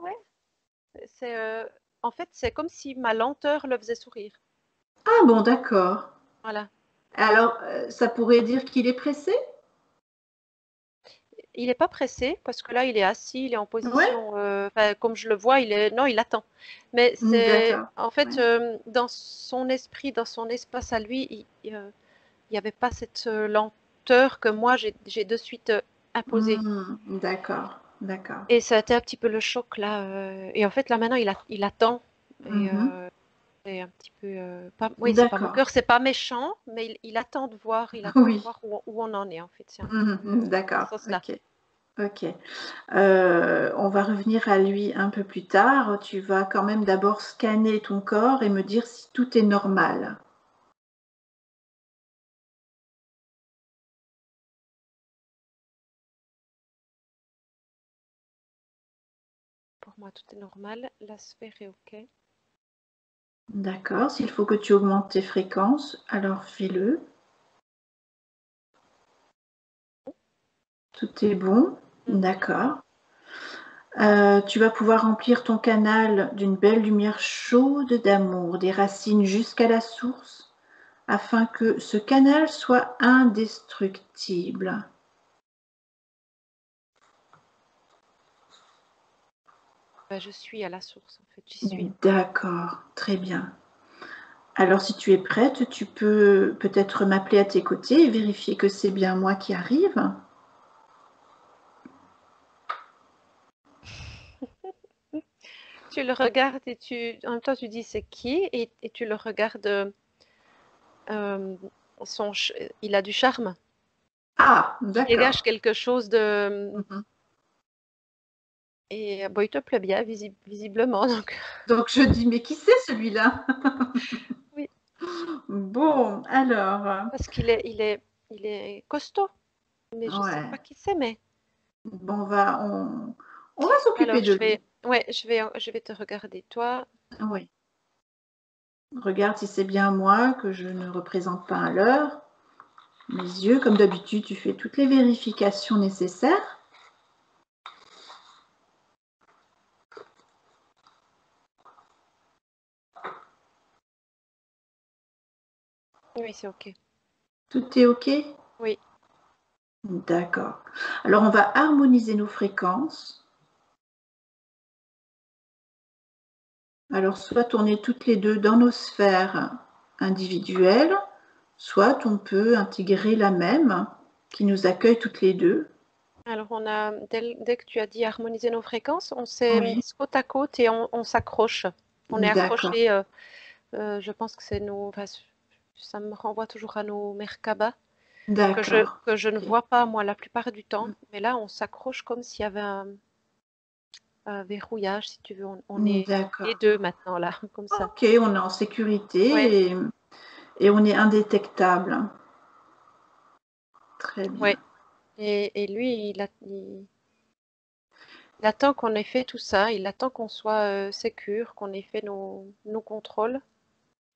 ouais. En fait, c'est comme si ma lenteur le faisait sourire. Ah bon, d'accord. Voilà. Alors, ça pourrait dire qu'il est pressé? Il n'est pas pressé parce que là, il est assis, il est en Ouais, position, comme je le vois, non, il attend. Mais c'est, d'accord. en fait, Ouais. dans son esprit, dans son espace à lui, il y avait pas cette lenteur que moi, j'ai de suite imposée. D'accord, d'accord. Et ça a été un petit peu le choc là. Et en fait, là maintenant, il attend. Et Mhm. c'est un petit peu, oui, c'est pas D'accord. moqueur, c'est pas méchant, mais il attend de voir, il attend de Oui. voir où on en est en fait. C'est un petit peu dans ce D'accord, sens-là. ok. Ok. On va revenir à lui un peu plus tard. Tu vas quand même d'abord scanner ton corps et me dire si tout est normal. Pour moi, tout est normal. La sphère est OK. D'accord. S'il faut que tu augmentes tes fréquences, alors fais-le. Tout est bon. Mhm. D'accord. Tu vas pouvoir remplir ton canal d'une belle lumière chaude d'amour, des racines jusqu'à la source, afin que ce canal soit indestructible. Bah, je suis à la source, en fait, j'y suis. D'accord, très bien. Alors si tu es prête, tu peux peut-être m'appeler à tes côtés et vérifier que c'est bien moi qui arrive. Tu le regardes et en même temps, tu dis c'est qui et tu le regardes. euh, il a du charme. Ah, Il dégage d'accord. quelque chose de. Mhm. Et bon, il te plaît bien, visiblement. Donc, Donc je dis, mais qui c'est celui-là? oui, Bon, alors, parce il est costaud. Mais je sais ouais. pas qui c'est, mais. Bon, on va s'occuper Alors, de lui. ouais, je vais te regarder, toi. Oui. Regarde si c'est bien moi, que je ne représente pas un leurre. Mes yeux, comme d'habitude, tu fais toutes les vérifications nécessaires. Oui, c'est OK. Tout est OK? Oui. D'accord. Alors, on va harmoniser nos fréquences. Alors, soit on est toutes les deux dans nos sphères individuelles, soit on peut intégrer la même qui nous accueille toutes les deux. Alors, dès que tu as dit harmoniser nos fréquences, on s'est mis Oui, côte à côte et on s'accroche. On est d'accord, accrochés. Je pense que c'est enfin, ça me renvoie toujours à nos Merkaba d'accord. que je ne Ok. vois pas moi la plupart du temps. Mais là, on s'accroche comme s'il y avait un verrouillage, si tu veux. On est les D'accord. deux maintenant là, comme ça. Ok, on est en Ouais, sécurité et on est indétectable. Très ouais. bien. Et lui, il attend qu'on ait fait tout ça. Il attend qu'on soit sécure, qu'on ait fait nos contrôles.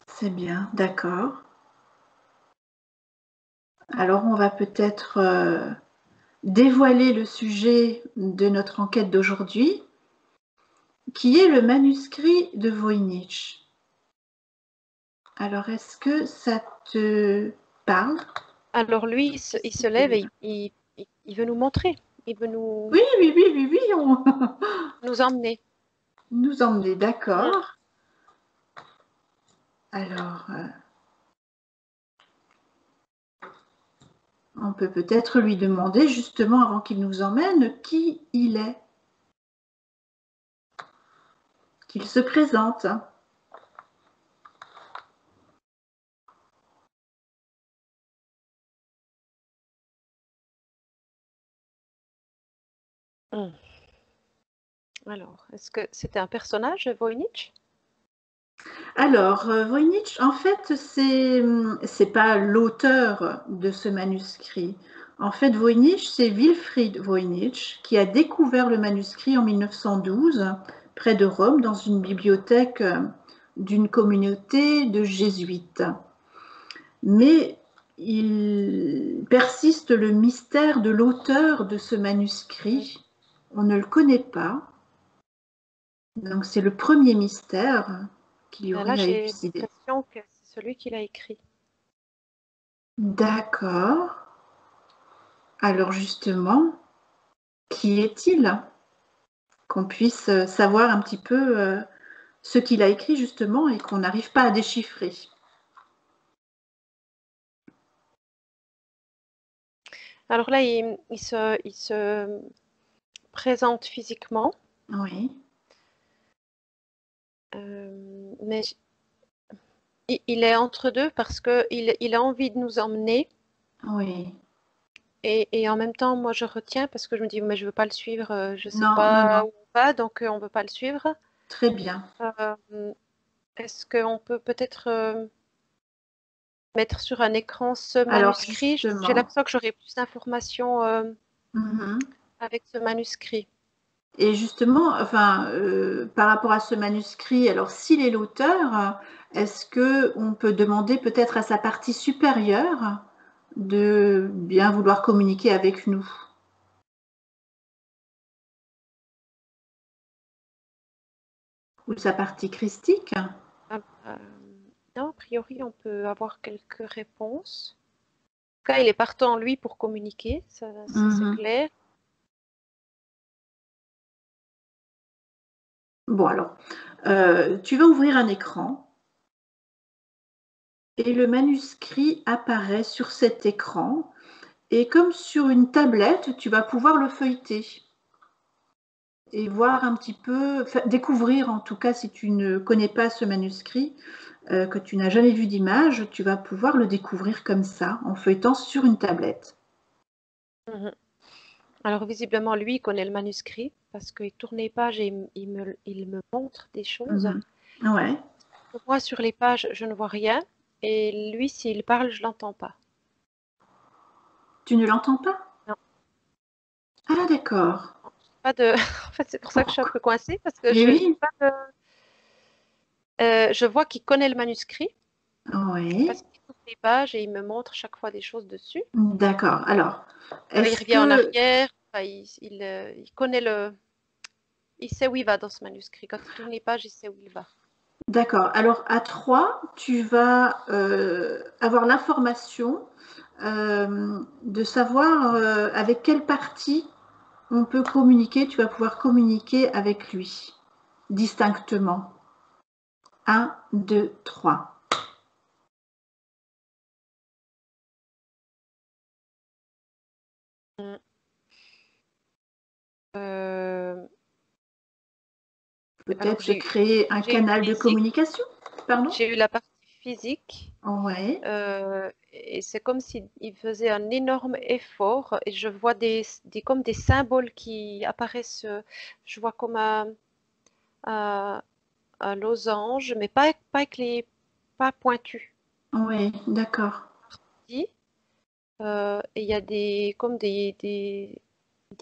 C'est bien, d'accord. Alors, on va peut-être dévoiler le sujet de notre enquête d'aujourd'hui, qui est le manuscrit de Voynich. Alors, est-ce que ça te parle? Alors lui, il se lève et il veut nous montrer. Il veut Oui, oui, oui, oui, oui, on nous emmener. nous emmener, Mm. d'accord. Alors, on peut peut-être lui demander, justement, avant qu'il nous emmène, qui il est, qu'il se présente. Mm. Alors, est-ce que c'était un personnage, Voynich? Alors, Voynich, en fait, c'est pas l'auteur de ce manuscrit. En fait, Voynich, c'est Wilfried Voynich qui a découvert le manuscrit en 1912 près de Rome dans une bibliothèque d'une communauté de jésuites. Mais il persiste le mystère de l'auteur de ce Mm. manuscrit. On ne le connaît pas. Donc c'est le premier mystère qu'il y Là, aurait à j'ai élucider. l'impression que c'est celui qui l'a écrit. D'accord. Alors justement, qui est-il? Qu'on puisse savoir un petit peu ce qu'il a écrit justement et qu'on n'arrive pas à déchiffrer. Alors là, il se présente physiquement, Oui, mais il est entre deux parce qu'il a envie de nous emmener oui. et en même temps, moi, je retiens parce que je me dis, mais je veux pas le suivre, je sais Non, non, pas non. où on va, donc on veut pas le suivre. Très bien. Est-ce qu'on peut peut-être mettre sur un écran ce Alors manuscrit? J'ai justement, l'impression que j'aurai plus d'informations mhm. avec ce manuscrit. Et justement, enfin, par rapport à ce manuscrit, alors s'il est l'auteur, est-ce que on peut demander peut-être à sa partie supérieure de bien vouloir communiquer avec nous? Ou sa partie christique? Ah, non, a priori, on peut avoir quelques réponses. En tout cas, il est partant, lui, pour communiquer, ça c'est Mhm. clair. Bon alors, tu vas ouvrir un écran et le manuscrit apparaît sur cet écran et comme sur une tablette, tu vas pouvoir le feuilleter et voir un petit peu, découvrir en tout cas si tu ne connais pas ce manuscrit, que tu n'as jamais vu d'image, tu vas pouvoir le découvrir comme ça, en feuilletant sur une tablette. Mhm. Alors, visiblement, lui, il connaît le manuscrit parce qu'il tourne les pages et il me montre des choses. Mhm. Ouais. Moi, sur les pages, je ne vois rien. Et lui, s'il parle, je l'entends pas. Tu ne l'entends pas? Non, Ah d'accord. pas de. En fait, c'est pour ça que je suis un Pourquoi? peu coincée parce que Eh je n'ai oui. pas de. Je vois qu'il connaît le manuscrit Oui. parce qu'il tourne les pages et il me montre chaque fois des choses dessus. D'accord. Alors, Il est-ce revient en que arrière. Enfin, il connaît il sait où il va dans ce manuscrit. Quand il tourne les pages, il sait où il va. D'accord. Alors, à 3, tu vas avoir l'information de savoir avec quelle partie on peut communiquer. Tu vas pouvoir communiquer avec lui distinctement. Un, 2, 3. Mm. Euh, alors, Peut-être se créer un j'ai eu canal de physique, communication. Pardon? j'ai eu la partie physique. Ouais. Et c'est comme s'il faisait un énorme effort et je vois comme des symboles qui apparaissent. Je vois comme un, un losange, mais pas avec les pas pointus. Oui, d'accord. Et il y a comme des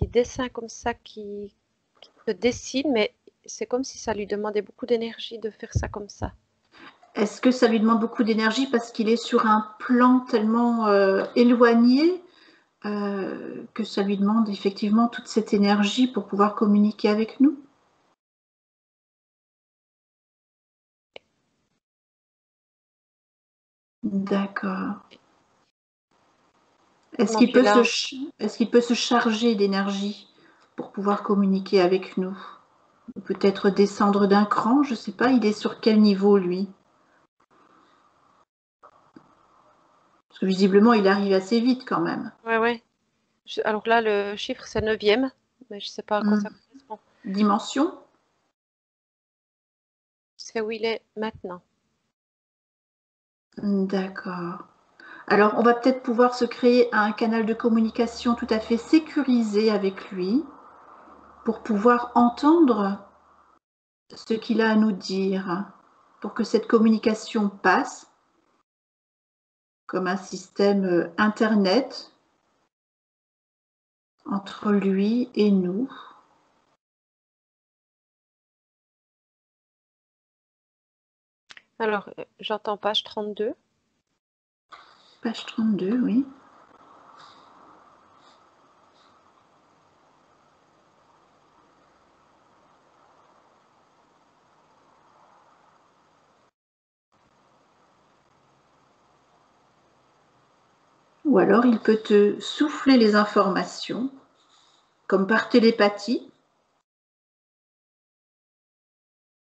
dessins comme ça qui se dessinent, mais c'est comme si ça lui demandait beaucoup d'énergie de faire ça comme ça. Est-ce que ça lui demande beaucoup d'énergie parce qu'il est sur un plan tellement éloigné que ça lui demande effectivement toute cette énergie pour pouvoir communiquer avec nous? D'accord. Est-ce Comment qu'il peut violent. est-ce qu'il peut se charger d'énergie pour pouvoir communiquer avec nous? Ou peut-être descendre d'un cran, je ne sais pas, il est sur quel niveau lui? Parce que visiblement il arrive assez vite quand même. Ouais, ouais. Alors là, le chiffre, c'est neuvième, mais je sais pas à quoi ça correspond. Dimension? C'est où il est maintenant. D'accord. Alors, on va peut-être pouvoir se créer un canal de communication tout à fait sécurisé avec lui pour pouvoir entendre ce qu'il a à nous dire, pour que cette communication passe comme un système Internet entre lui et nous. Alors, j'entends page 32. Page 32, oui. Ou alors il peut te souffler les informations, comme par télépathie.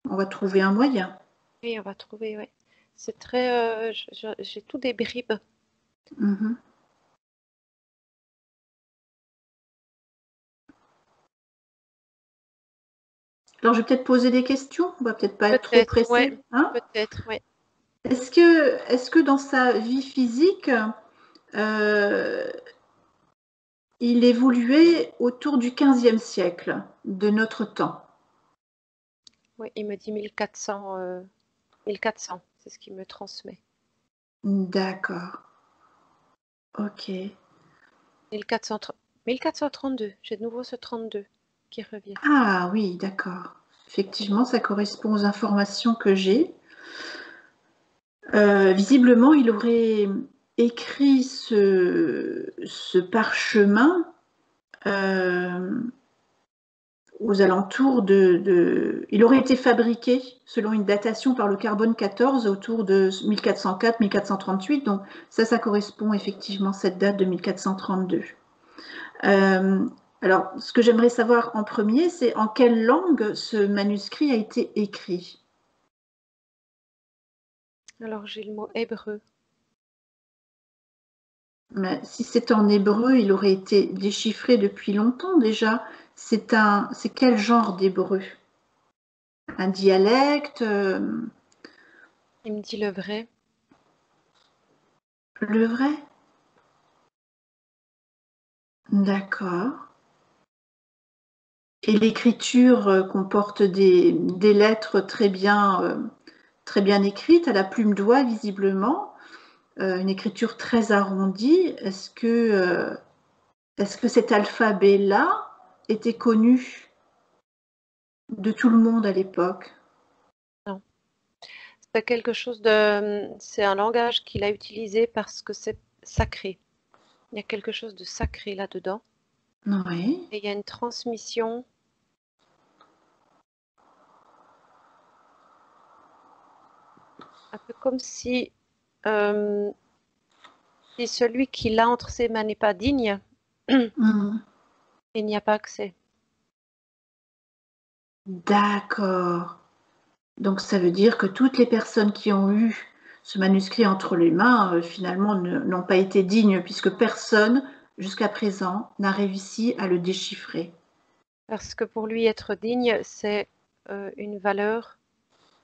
On va trouver un moyen. Oui, on va trouver, oui. C'est très... j'ai tout des bribes. Mhm. Alors, je vais peut-être poser des questions. On va peut-être pas être trop Peut-être, ouais. pressé. Hein? Peut-être, oui. Est-ce que dans sa vie physique, il évoluait autour du XVe siècle de notre temps? Oui, il me dit 1400, 1400, c'est ce qu'il me transmet. D'accord. Ok. 1432, j'ai de nouveau ce 32 qui revient. Ah oui, d'accord. Effectivement, ça correspond aux informations que j'ai. Visiblement, il aurait écrit ce parchemin aux alentours Il aurait été fabriqué, selon une datation par le carbone 14, autour de 1404-1438. Donc ça correspond effectivement à cette date de 1432. Alors, ce que j'aimerais savoir en premier, c'est en quelle langue ce manuscrit a été écrit? Alors j'ai le mot hébreu. Mais si c'est en hébreu, il aurait été déchiffré depuis longtemps déjà. C'est quel genre d'hébreu? Un dialecte? Il me dit le vrai. Le vrai? D'accord. Et l'écriture comporte des lettres très bien écrites, à la plume d'oie visiblement, une écriture très arrondie. Est-ce que cet alphabet-là était connu de tout le monde à l'époque? Non. C'est quelque chose de... C'est un langage qu'il a utilisé parce que c'est sacré. Il y a quelque chose de sacré là-dedans. Oui. Et il y a une transmission, un peu comme si celui qui l'a entre ses mains n'est pas digne, Mhm. il n'y a pas accès. D'accord. Donc ça veut dire que toutes les personnes qui ont eu ce manuscrit entre les mains, finalement, n'ont pas été dignes, puisque personne, jusqu'à présent, n'a réussi à le déchiffrer. Parce que pour lui, être digne, c'est une valeur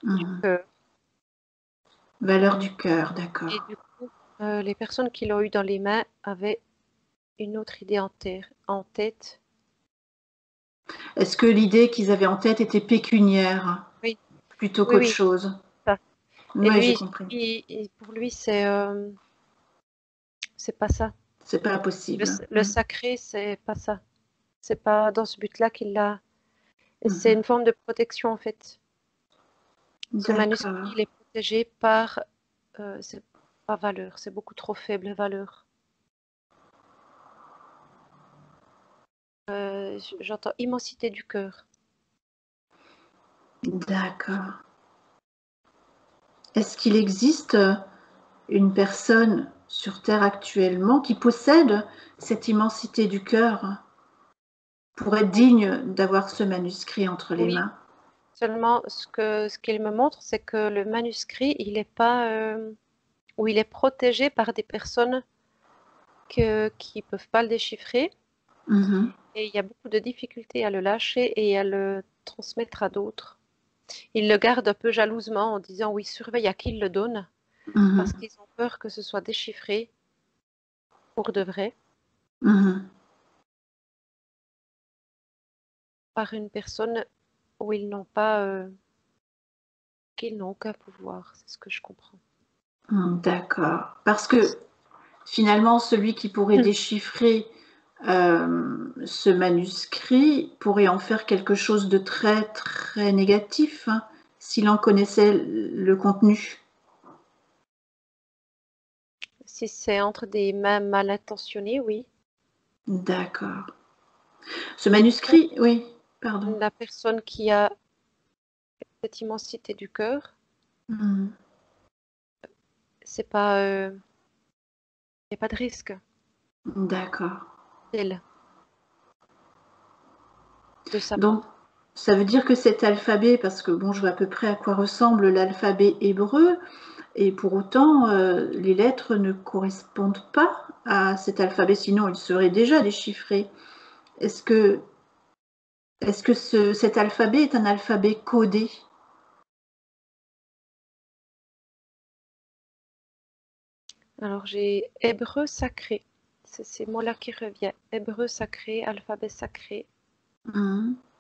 du Mhm. cœur. Valeur du cœur, Et d'accord. du coup, les personnes qui l'ont eu dans les mains avaient une autre idée en tête. Est-ce que l'idée qu'ils avaient en tête était pécuniaire Oui, plutôt oui, qu'autre oui, chose? ça. Et Oui, j'ai lui, compris. pour lui, c'est pas ça. C'est pas possible. Le sacré, c'est pas ça. C'est pas dans ce but-là qu'il l'a. Et c'est Mhm. une forme de protection en fait. Ce manuscrit, D'accord. il est protégé par, c'est pas valeur, c'est beaucoup trop faible valeur. J'entends immensité du cœur. D'accord. Est-ce qu'il existe une personne sur Terre actuellement qui possède cette immensité du cœur pour être digne d'avoir ce manuscrit entre les Oui, mains? seulement ce qu'il me montre, c'est que le manuscrit, il est pas, ou il est protégé par des personnes qui peuvent pas le déchiffrer. Mhm. Et il y a beaucoup de difficultés à le lâcher et à le transmettre à d'autres. Ils le gardent un peu jalousement en disant oui, surveille à qui il le donne, parce Mhm. qu'ils ont peur que ce soit déchiffré pour de vrai Mhm. par une personne où ils n'ont pas, qu'ils n'ont aucun pouvoir. C'est ce que je comprends. D'accord. Parce que finalement, celui qui pourrait déchiffrer ce manuscrit pourrait en faire quelque chose de très, très négatif, hein, s'il en connaissait le contenu. Si c'est entre des mains mal intentionnées, oui. D'accord. Ce Mais du coup, manuscrit, oui, pardon. la personne qui a cette immensité du cœur, Mhm. c'est pas, Il n'y a pas de risque. D'accord. Elle, de sa Donc, ça veut dire que cet alphabet, parce que bon, je vois à peu près à quoi ressemble l'alphabet hébreu, et pour autant, les lettres ne correspondent pas à cet alphabet, sinon il serait déjà déchiffré. Est-ce que cet alphabet est un alphabet codé? Alors j'ai hébreu sacré. C'est ces mots-là qui reviennent. Hébreu sacré, alphabet sacré.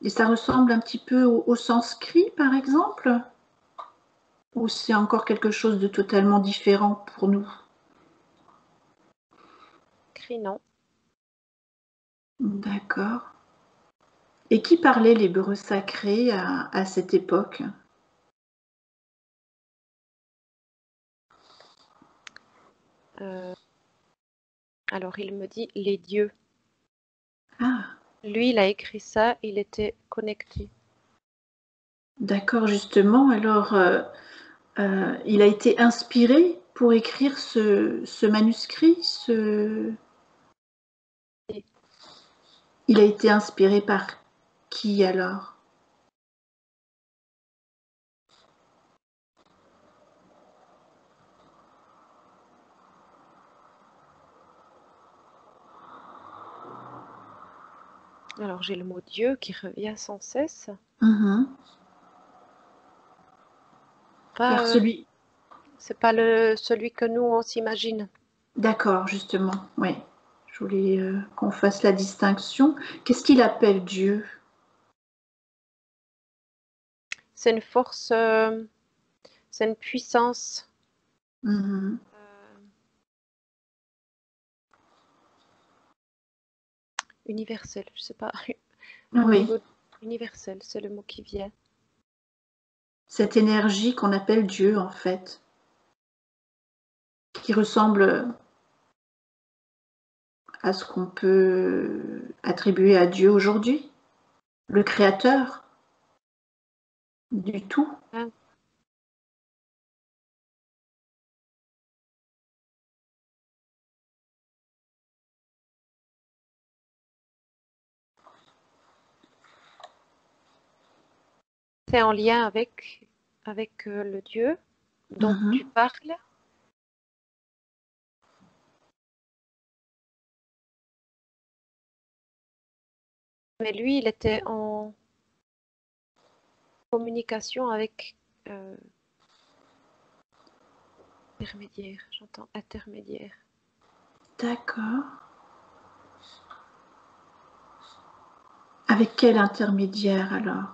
Et ça ressemble un petit peu au sanskrit, par exemple? Ou c'est encore quelque chose de totalement différent pour nous? Sacré, non. D'accord. Et qui parlait l'hébreu sacré à cette époque? Alors il me dit les dieux. Ah, Lui, il a écrit ça, il était connecté. d'accord, justement. Alors, il a été inspiré pour écrire ce manuscrit? Et Il a été inspiré par qui alors? alors j'ai le mot Dieu qui revient sans cesse. Alors Pas, celui... c'est pas celui que nous on s'imagine. D'accord, justement, oui. Je voulais qu'on fasse la distinction. Qu'est-ce qu'il appelle Dieu? C'est une force, c'est une puissance universelle. Je sais pas. Au Oui, niveau universel, c'est le mot qui vient. cette énergie qu'on appelle Dieu, en fait, qui ressemble à ce qu'on peut attribuer à Dieu aujourd'hui, le créateur du tout. Hein. C'est en lien avec le Dieu dont tu parles. Mais lui, il était en communication avec intermédiaire. J'entends intermédiaire. D'accord. Avec quel intermédiaire alors?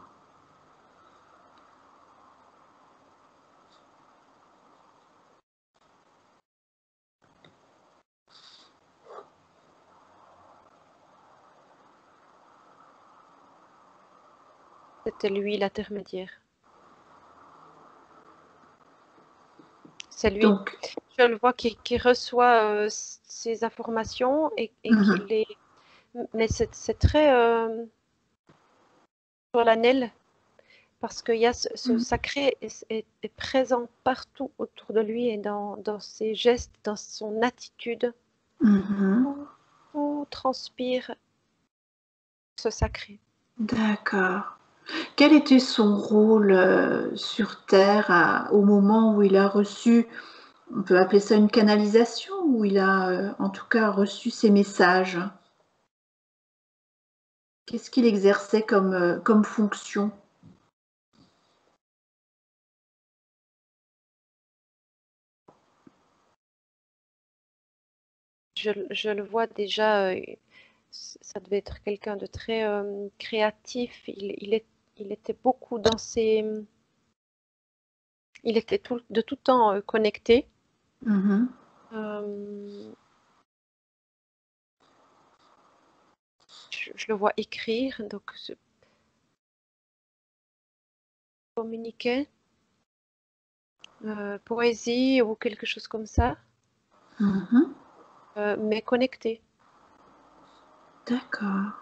C'était lui l'intermédiaire. C'est lui. Donc, Je le vois qui reçoit ces informations et qui les. Mais c'est très solennel parce qu'il y a ce sacré est présent partout autour de lui et dans ses gestes, dans son attitude. Tout transpire ce sacré. d'accord. Quel était son rôle sur Terre au moment où il a reçu, on peut appeler ça une canalisation, où il a en tout cas reçu ces messages? Qu'est-ce qu'il exerçait comme fonction? Je le vois déjà, ça devait être quelqu'un de très créatif. Il était beaucoup dans ses. Il était de tout temps connecté. Euh, je le vois écrire, donc communiquer, poésie ou quelque chose comme ça, mais connecté. D'accord.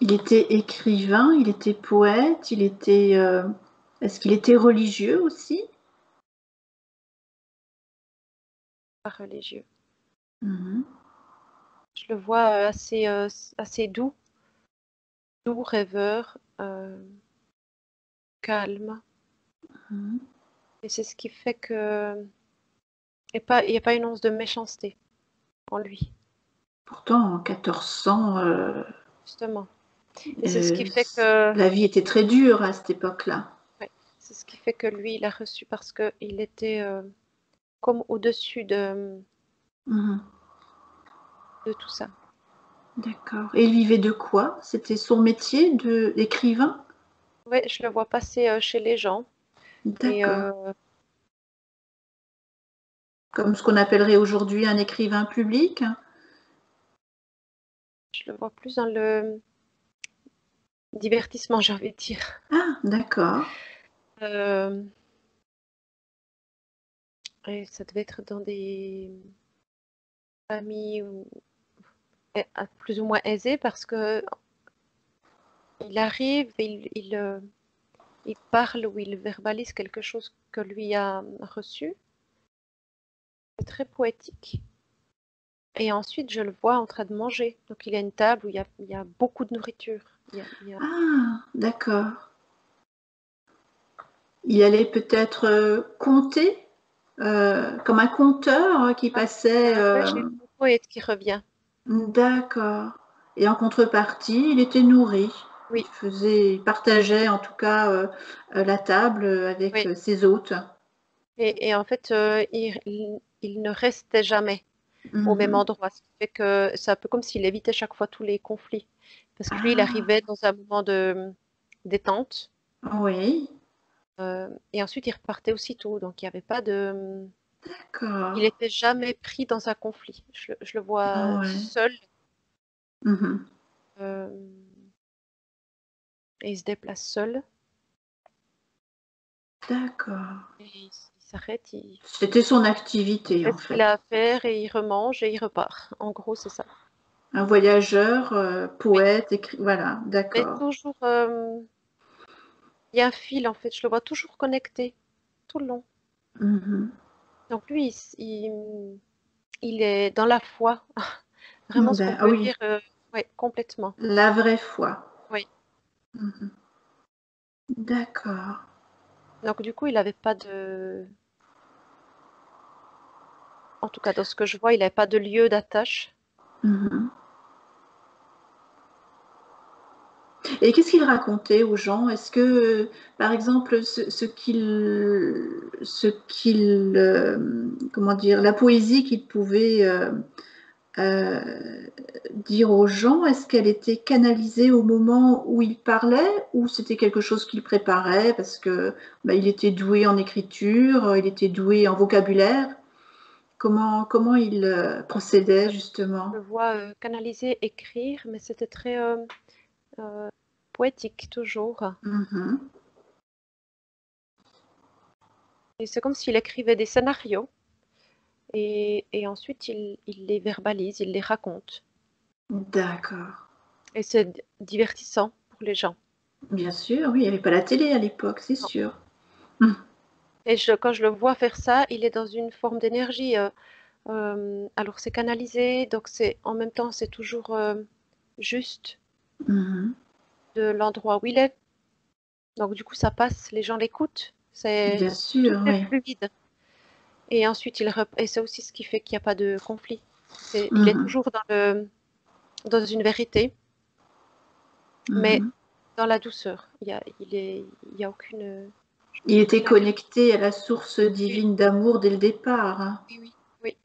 Il était écrivain, il était poète, est-ce qu'il était religieux aussi? pas religieux. Mhm. Je le vois assez doux, rêveur, calme. Mhm. Et c'est ce qui fait que il y a pas une once de méchanceté en lui, Pourtant, en 1400, justement. Et c'est ce qui fait la vie était très dure à cette époque-là. ouais, c'est ce qui fait que lui, il a reçu parce qu'il était comme au-dessus Mhm. de tout ça. D'accord. Et il vivait de quoi? C'était son métier d'écrivain? Ouais, je le vois passer chez les gens. Et D'accord. Comme ce qu'on appellerait aujourd'hui un écrivain public? je le vois plus dans le divertissement, j'ai envie de dire. Ah, d'accord. Euh, et ça devait être dans des familles plus ou moins aisées parce que il arrive, il parle ou il verbalise quelque chose que lui a reçu. C'est très poétique. Et ensuite, je le vois en train de manger. Donc, il y a une table où il y a beaucoup de nourriture. Ah, d'accord. Il allait peut-être conter, comme un conteur qui passait. Ouais, j'ai le mot poète qui revient. D'accord. Et en contrepartie, il était nourri. Oui, Il partageait en tout cas la table avec oui. ses hôtes. Et en fait, il ne restait jamais au même Mhm. endroit. Ce qui fait que c'est un peu comme s'il évitait chaque fois tous les conflits. Parce que lui, il Ah, arrivait dans un moment de détente. oui, Et ensuite, il repartait aussitôt. Donc, il n'y avait pas de. Il d'accord. n'était jamais pris dans un conflit. Je le vois Ouais. seul. Mhm. euh, et il se déplace seul. D'accord. Et il s'arrête, C'était son il activité fait en ce qu'il a fait. à faire et il remange et il repart. En gros, c'est ça. Un voyageur, Oui. poète, voilà, Mais d'accord. toujours, il y a un fil en fait. Je le vois toujours connecté tout le long. Mhm. Donc lui, il est dans la foi. Vraiment ce qu'on Ah peut oui, dire, ouais, complètement. la vraie foi. Oui. Mhm. D'accord. Donc du coup, il n'avait pas de, en tout cas dans ce que je vois, il n'avait pas de lieu d'attache. Mhm. Et qu'est-ce qu'il racontait aux gens? Est-ce que, par exemple, comment dire, la poésie qu'il pouvait euh, dire aux gens, est-ce qu'elle était canalisée au moment où il parlait ou c'était quelque chose qu'il préparait parce que bah, il était doué en écriture, il était doué en vocabulaire? Comment il procédait Je justement? le vois canaliser, écrire, mais c'était très euh, poétique toujours. Mhm. Et c'est comme s'il écrivait des scénarios et ensuite il les verbalise, il les raconte. D'accord. Et c'est divertissant pour les gens. Bien sûr, oui, il n'y avait pas la télé à l'époque, c'est Non. sûr. Mhm. Et quand je le vois faire ça, il est dans une forme d'énergie. Alors c'est canalisé, donc c'est en même temps c'est toujours juste Mhm. de l'endroit où il est. Donc du coup ça passe, les gens l'écoutent. Bien Tout sûr, est oui. fluide. Et ensuite et c'est aussi ce qui fait qu'il n'y a pas de conflit. Il est Mhm. toujours dans une vérité, mais Mhm. dans la douceur. Il y a aucune, Il était aucune agressivité. connecté à la source Oui, divine d'amour dès le départ, hein. oui, oui, oui.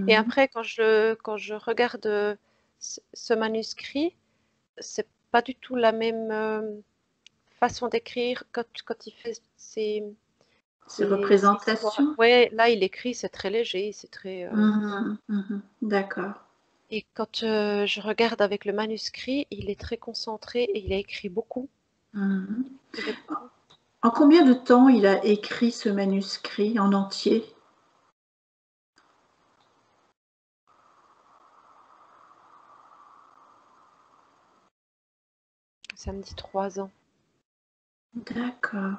Et Mhm. après, quand je regarde ce manuscrit, c'est pas du tout la même façon d'écrire quand il fait Ces ses histoires. représentations. Ouais, là, il écrit, c'est très léger, c'est très. Mhm. Mhm. D'accord. Et quand je regarde avec le manuscrit, il est très concentré et il a écrit beaucoup. Mhm. Il écrivait beaucoup. En combien de temps il a écrit ce manuscrit en entier? Ça me dit 3 ans. D'accord.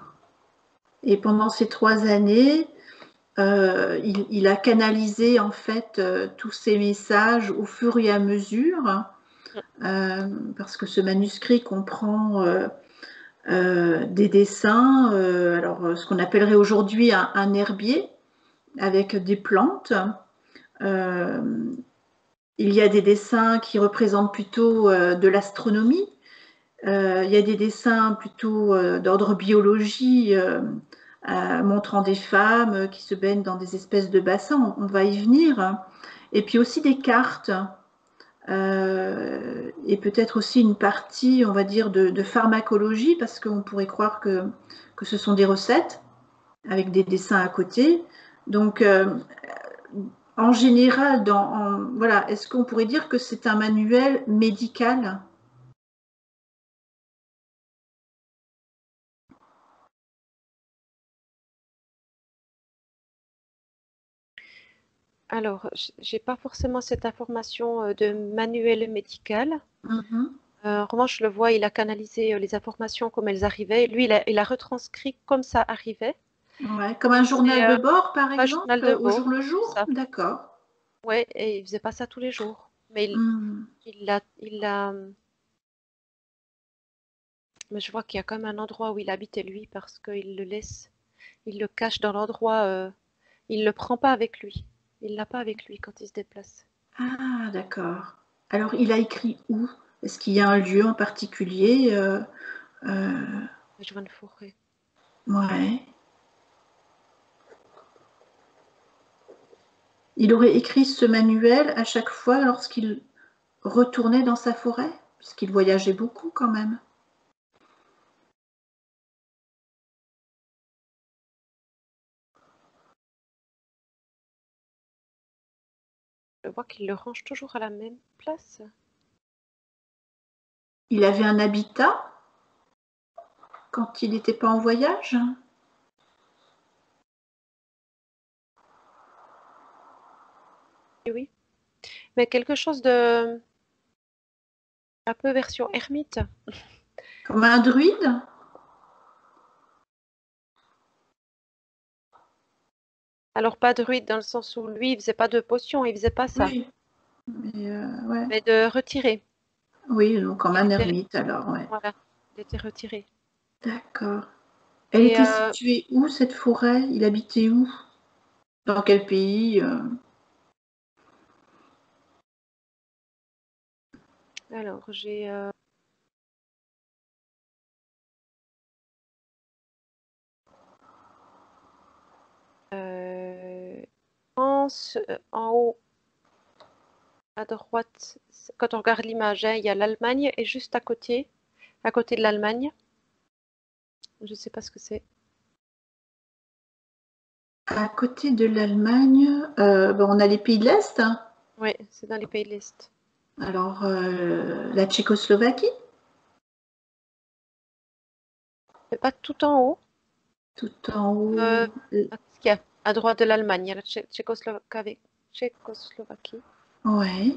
Et pendant ces 3 années, il a canalisé en fait tous ces messages au fur et à mesure, parce que ce manuscrit comprend des dessins, alors ce qu'on appellerait aujourd'hui un herbier avec des plantes. Il y a des dessins qui représentent plutôt de l'astronomie. Il y a des dessins plutôt d'ordre biologie, montrant des femmes qui se baignent dans des espèces de bassins. On va y venir. Et puis aussi des cartes. Et peut-être aussi une partie, on va dire, de pharmacologie, parce qu'on pourrait croire que ce sont des recettes avec des dessins à côté. Donc, en général, voilà, est-ce qu'on pourrait dire que c'est un manuel médical? Alors, j'ai pas forcément cette information de manuel médical. En revanche, je le vois, il a canalisé les informations comme elles arrivaient. Lui, il a retranscrit comme ça arrivait. Ouais, comme un journal de bord, par Un journal exemple, de au jour bord, le c'est jour? ça. D'accord. Ouais, et il faisait pas ça tous les jours. Mais mais je vois qu'il y a quand même un endroit où il habitait lui parce qu'il le laisse, il le cache dans l'endroit, il le prend pas avec lui. Il l'a pas avec lui quand il se déplace. Ah, d'accord. Alors, il a écrit où? Est-ce qu'il y a un lieu en particulier? Je vois une forêt. Ouais. Il aurait écrit ce manuel à chaque fois lorsqu'il retournait dans sa forêt, puisqu'il voyageait beaucoup quand même. Je vois qu'il le range toujours à la même place. Il avait un habitat quand il n'était pas en voyage? Et oui, mais quelque chose de un peu version ermite. Comme un druide? Alors pas druide dans le sens où lui, il faisait pas de potions, il faisait pas ça, Oui, mais ouais. mais de retirer. Oui, donc comme Il un était, ermite alors, ouais. voilà, il était retiré. D'accord. Elle Et était située où cette forêt? Il habitait où? Dans quel pays? alors j'ai France en haut à droite. Quand on regarde l'image, hein, il y a l'Allemagne et juste à côté de l'Allemagne, je sais pas ce que c'est. À côté de l'Allemagne, on a les pays de l'Est, hein. Oui, c'est dans les pays de l'Est. Alors, la Tchécoslovaquie, C'est pas tout en haut. tout en Euh, haut. Qu'est-ce qu'il y a? À droite de l'Allemagne, il y a la Tchécoslovaquie. Ouais.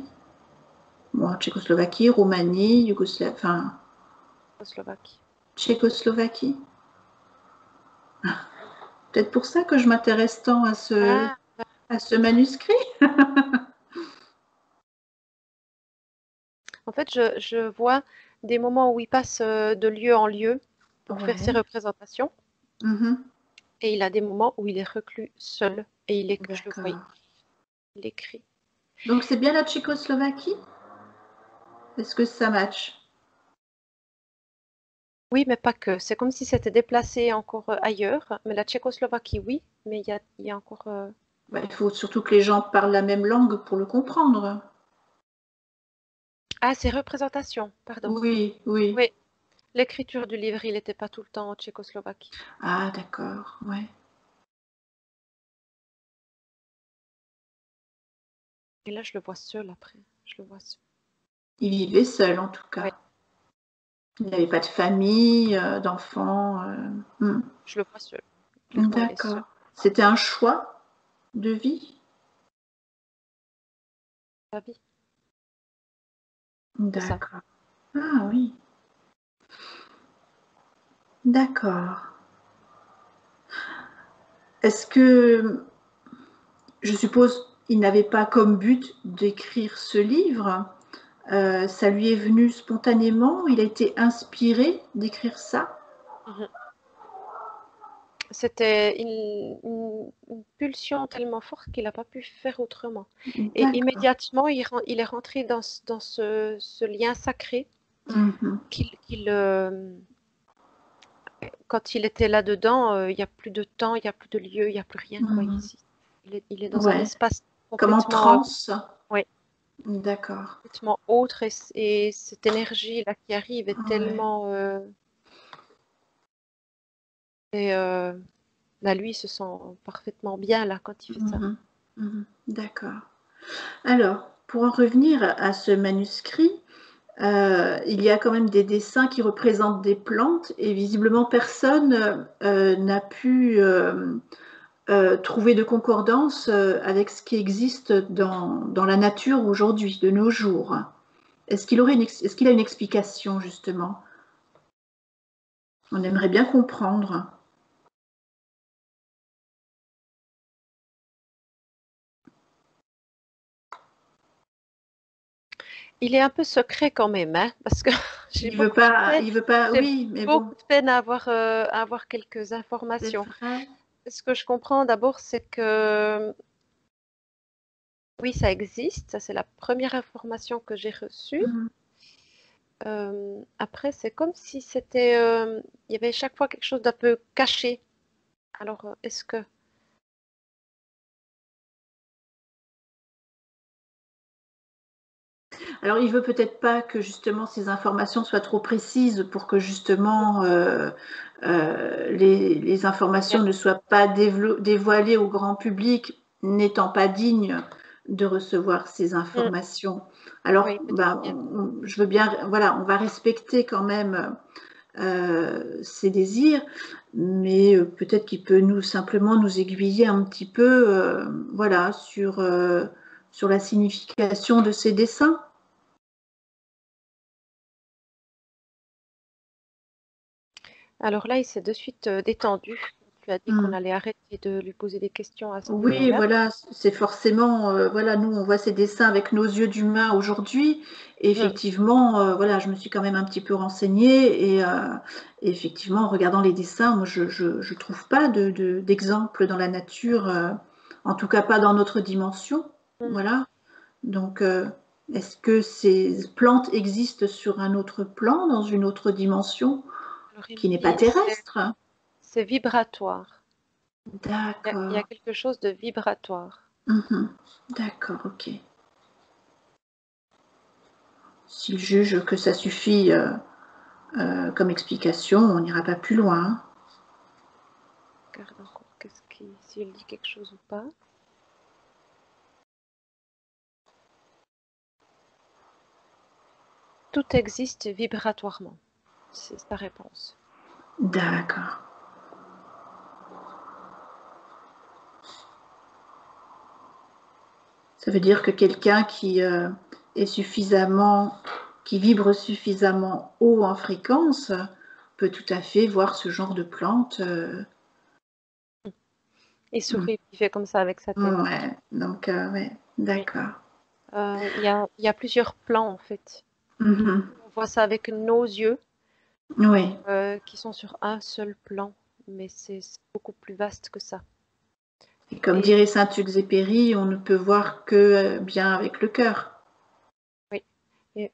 Bon, Tchécoslovaquie, Roumanie, Yougoslavie, enfin, Tchécoslovaquie. Tchécoslovaquie. Peut-être pour ça que je m'intéresse tant Ah, à ce manuscrit. en fait, je vois des moments où il passe de lieu en lieu pour faire ses Ouais. représentations. Mhm. Et il a des moments où il est reclus seul. Et je le vois, D'accord. il écrit. Donc, c'est bien la Tchécoslovaquie? Est-ce que ça match? Oui, mais pas que. C'est comme si c'était déplacé encore ailleurs. Mais la Tchécoslovaquie, oui. Mais il y a encore. Bah, il faut surtout que les gens parlent la même langue pour le comprendre. Ah, c'est représentation, pardon. Oui, oui. Oui, l'écriture du livre, il n'était pas tout le temps en Tchécoslovaquie. Ah, d'accord, ouais. Et là, je le vois seul après. Je le vois seul. Il vivait seul, en tout Oui, cas. Il n'avait pas de famille, d'enfants. je le vois seul. Clairement, il est seul. D'accord. C'était un choix de vie? Sa vie, c'est ça. D'accord. Ah oui, d'accord. Est-ce que je suppose, il n'avait pas comme but d'écrire ce livre. Ça lui est venu spontanément, il a été inspiré d'écrire ça. Mhm. C'était une pulsion tellement forte qu'il n'a pas pu faire autrement. Et D'accord. immédiatement, il est rentré dans ce lien sacré Mhm. quand il était là-dedans, il n'y a plus de temps, il n'y a plus de lieu, il n'y a plus rien, quoi, Mhm. ici. Il est dans un Ouais. espace Comme en complètement, transe. ouais, D'accord. complètement autre et cette énergie-là qui arrive est Ouais. tellement... et là, lui, il se sent parfaitement bien là quand il fait ça. Mhm. Mhm. D'accord. Alors, pour en revenir à ce manuscrit, il y a quand même des dessins qui représentent des plantes et visiblement personne n'a pu trouver de concordance avec ce qui existe dans la nature aujourd'hui, de nos jours. Est-ce qu'il a une explication justement? On aimerait bien comprendre. Il est un peu secret quand même, hein, parce que j'ai beaucoup de peine, Il veut pas, j'ai oui, mais bon, beaucoup de peine à avoir quelques c'est informations. vrai. Ce que je comprends d'abord, c'est que oui, ça existe, ça c'est la première information que j'ai reçue. Mhm. Après, c'est comme si c'était, il y avait chaque fois quelque chose d'un peu caché. Alors, est-ce que... Alors, il veut peut-être pas que justement ces informations soient trop précises pour que justement les informations ne soient pas dévoilées au grand public, n'étant pas dignes de recevoir ces Mm, informations. Alors, oui, peut-être bah, bien. je veux bien, voilà, on va respecter quand même ses désirs, mais peut-être qu'il peut simplement nous aiguiller un petit peu, voilà, sur la signification de ces dessins. Alors là, il s'est de suite détendu. Tu as dit qu'on Mm. allait arrêter de lui poser des questions à ce Oui, niveau-là. voilà, c'est forcément, voilà, nous on voit ces dessins avec nos yeux d'humain aujourd'hui, et Mm, effectivement, voilà, je me suis quand même un petit peu renseignée, et effectivement, en regardant les dessins, moi je trouve pas d'exemple dans la nature, en tout cas pas dans notre dimension, mm. voilà. Donc, est-ce que ces plantes existent sur un autre plan, dans une autre dimension, Alors, il me qui n'est pas dit, terrestre? c'est vibratoire. Il y a D'accord. quelque chose de vibratoire. Mhm. D'accord, ok. S'il juge que ça suffit comme explication, on n'ira pas plus loin. Regarde encore s'il dit quelque chose ou pas. Tout existe vibratoirement. C'est sa réponse. D'accord. Ça veut dire que quelqu'un qui qui vibre suffisamment haut en fréquence, peut tout à fait voir ce genre de plante. Il sourit, il fait comme ça avec sa tête. Ouais, donc, ouais, Oui. d'accord. Il y a plusieurs plans en fait. Mhm. On voit ça avec nos yeux Oui, qui sont sur un seul plan, mais c'est beaucoup plus vaste que ça. et comme Et dirait Saint-Exupéry, on ne peut voir que bien avec le cœur. oui,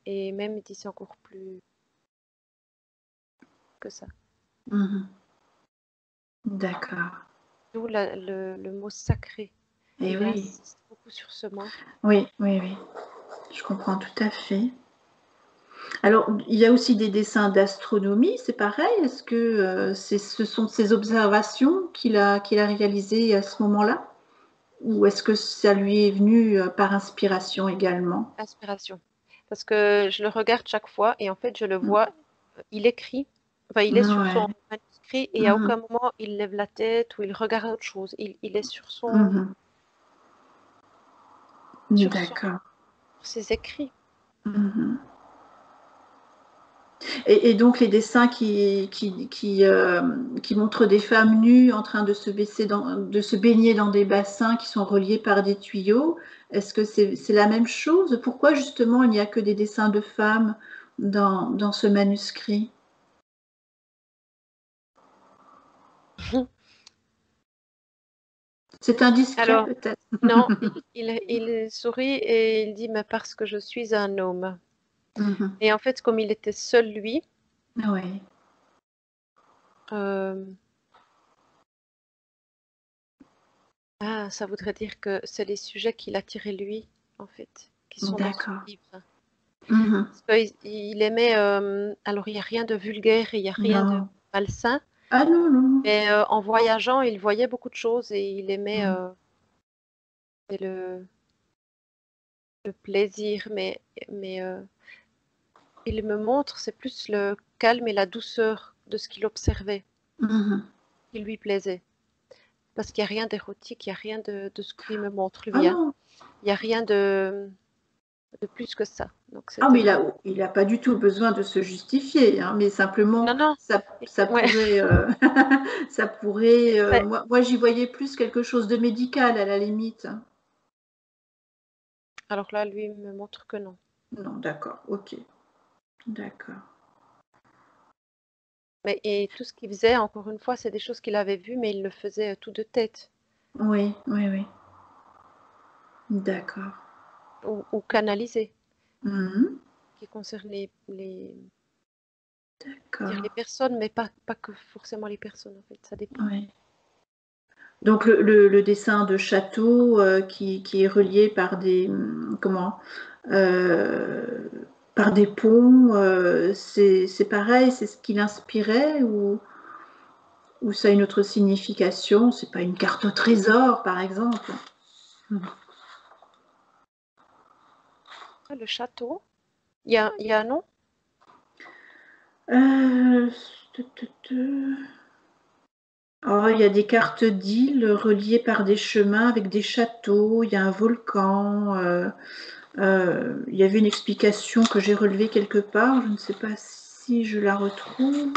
et même il dit c'est encore plus que ça. Mhm. D'accord. D'où le mot sacré. Et Il oui, insiste beaucoup sur ce mot. oui, oui, oui, je comprends tout à fait. Alors, il y a aussi des dessins d'astronomie, c'est pareil. Est-ce que ce sont ces observations qu'il a réalisées à ce moment-là? Ou est-ce que ça lui est venu par inspiration également? Inspiration. Parce que je le regarde chaque fois et en fait je le Mm. vois, il écrit, enfin il est sur son Ouais. manuscrit et à aucun Mhm. moment il lève la tête ou il regarde autre chose. Il est Mhm. sur D'accord. ses écrits. Mhm. Et donc les dessins qui montrent des femmes nues en train de de se baigner dans des bassins qui sont reliés par des tuyaux, est-ce que c'est la même chose? Pourquoi justement il n'y a que des dessins de femmes dans ce manuscrit? C'est indiscret Alors, peut-être. non, il sourit et il dit, mais parce que je suis un homme. Mhm. Et en fait, comme il était seul, lui, Oui, euh, ça voudrait dire que c'est les sujets qu'il attirait lui, en fait, qui sont dans son d'accord. livre. Mhm. Parce qu'il aimait, alors il n'y a rien de vulgaire, il n'y a rien de Non. malsain, Ah non, non, non. mais en voyageant, il voyait beaucoup de choses et il aimait Mhm. et le plaisir, mais il me montre, c'est plus le calme et la douceur de ce qu'il observait Mhm. qui lui plaisait. Parce qu'il n'y a rien d'érotique, il n'y a rien de ce qu'il me montre Ah lui, hein. non. Il n'y a rien de plus que ça. Donc Ah, c'était mais vraiment. il a pas du tout besoin de se justifier, hein, mais simplement, Non, non. ça Ouais. pourrait, ça pourrait, C'est- moi j'y voyais plus quelque chose de médical à la limite. Alors là, lui il me montre que non. Non, d'accord, ok, d'accord. Mais et tout ce qu'il faisait, encore une fois, c'est des choses qu'il avait vues, mais il le faisait tout de tête Oui, oui, oui. D'accord. ou canalisé, Mhm. qui concerne dire D'accord. les personnes, mais pas que forcément les personnes en fait, ça dépend. Oui. Donc le dessin de château qui est relié par des comment euh, par des ponts, c'est pareil, c'est ce qui l'inspirait ou ça a une autre signification? C'est pas une carte au trésor, par exemple? Ah, le château, il y a un nom? Euh, Oh, il y a des cartes d'îles reliées par des chemins avec des châteaux, il y a un volcan. Il y avait une explication que j'ai relevée quelque part, je ne sais pas si je la retrouve,